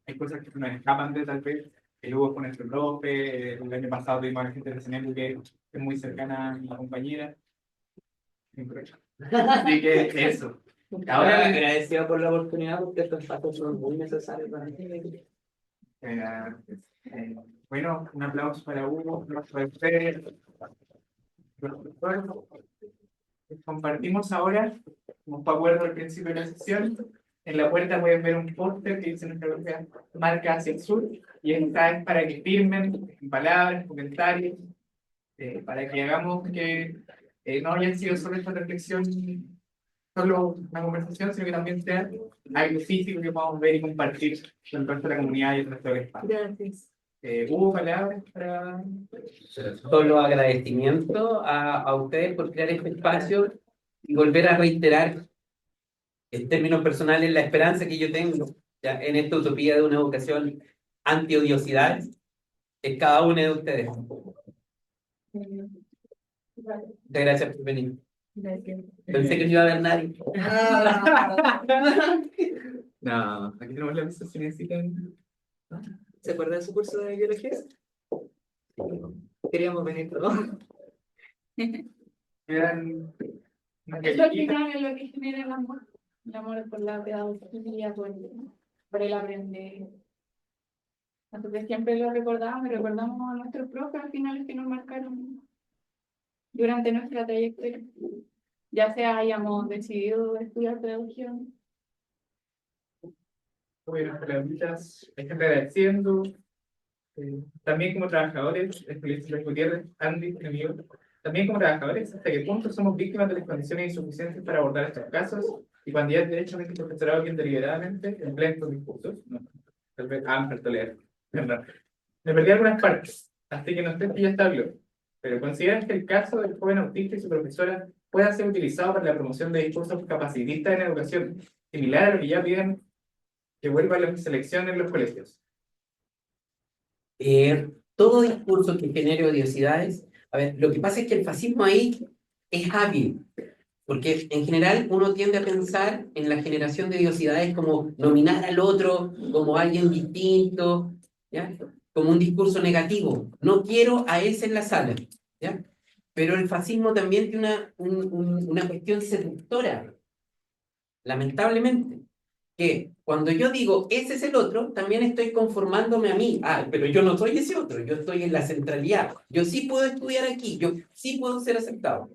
Hay cosas que nos escapan de tal vez, el Hugo con nuestro profe, el año pasado tuvimos a la gente de CNL que es muy cercana a mi compañera. Así que eso. Ahora agradecido por la oportunidad porque estos espacios son muy necesarios para mí. Bueno, un aplauso para Hugo, un aplauso para ustedes. Compartimos ahora, como fue acuerdo al principio de la sesión, en la puerta pueden ver un póster que dice nuestra propia marca hacia el sur, y esta es para que firmen en palabras, comentarios, para que hagamos que no haya sido solo esta reflexión, solo una conversación, sino que también sea algo físico que podamos ver y compartir con el resto de la comunidad y el resto del espacio. Gracias. ¿Hubo palabras para...? Solo agradecimiento a ustedes por crear este espacio y volver a reiterar en términos personales la esperanza que yo tengo, ya, en esta utopía de una educación anti-odiosidad en cada uno de ustedes. Muchas gracias por venir. Gracias. Pensé que no iba a haber nadie. No, aquí tenemos la mesa si necesitan. ¿Se acuerda de su curso de biología? Queríamos venir, ¿no? Eran una Eso al galletita. final es lo que genera el amor por la pedagogía, por el aprender. Nosotros siempre lo recordamos y recordamos a nuestros profes al final que nos marcaron durante nuestra trayectoria. Ya sea hayamos decidido estudiar pedagogía. Bueno, palabritas, hay gente agradeciendo. También como trabajadores, el Colegio Luis Gutiérrez, Andy, mi amigo, también como trabajadores, ¿hasta qué punto somos víctimas de las condiciones insuficientes para abordar estos casos? Y cuando ya es derechamente y profesorado bien deliberadamente emplea estos discursos. No, tal vez, me faltó leer. Verdad. Me perdí algunas partes, así que no sé si ya está habló. Pero ¿consideras que el caso del joven autista y su profesora pueda ser utilizado para la promoción de discursos capacitistas en educación, similar a lo que ya piden que vuelva a la selección en los colegios? Todo discurso que genere odiosidades, a ver, lo que pasa es que el fascismo ahí es hábil, porque en general uno tiende a pensar en la generación de odiosidades como nominar al otro como alguien distinto, ¿ya? Como un discurso negativo. No quiero a ese en la sala, ¿ya? Pero el fascismo también tiene una cuestión seductora, lamentablemente, que cuando yo digo ese es el otro, también estoy conformándome a mí. Ah, pero yo no soy ese otro, yo estoy en la centralidad. Yo sí puedo estudiar aquí, yo sí puedo ser aceptado.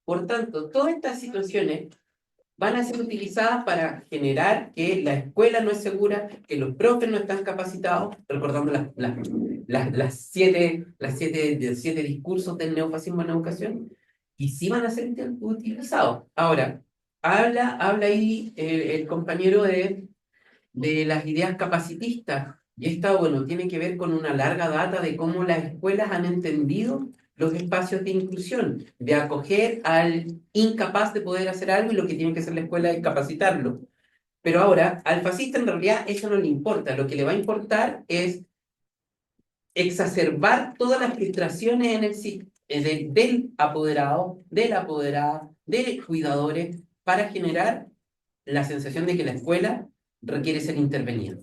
Por tanto, todas estas situaciones van a ser utilizadas para generar que la escuela no es segura, que los profes no están capacitados, recordando las siete discursos del neofascismo en la educación, y sí van a ser utilizados. Ahora, habla ahí el compañero de las ideas capacitistas. Y esta, bueno, tiene que ver con una larga data de cómo las escuelas han entendido los espacios de inclusión, de acoger al incapaz de poder hacer algo y lo que tiene que hacer la escuela es capacitarlo. Pero ahora, al fascista en realidad eso no le importa, lo que le va a importar es exacerbar todas las frustraciones en del apoderado, de la apoderada, de cuidadores, para generar la sensación de que la escuela requiere ser intervenida.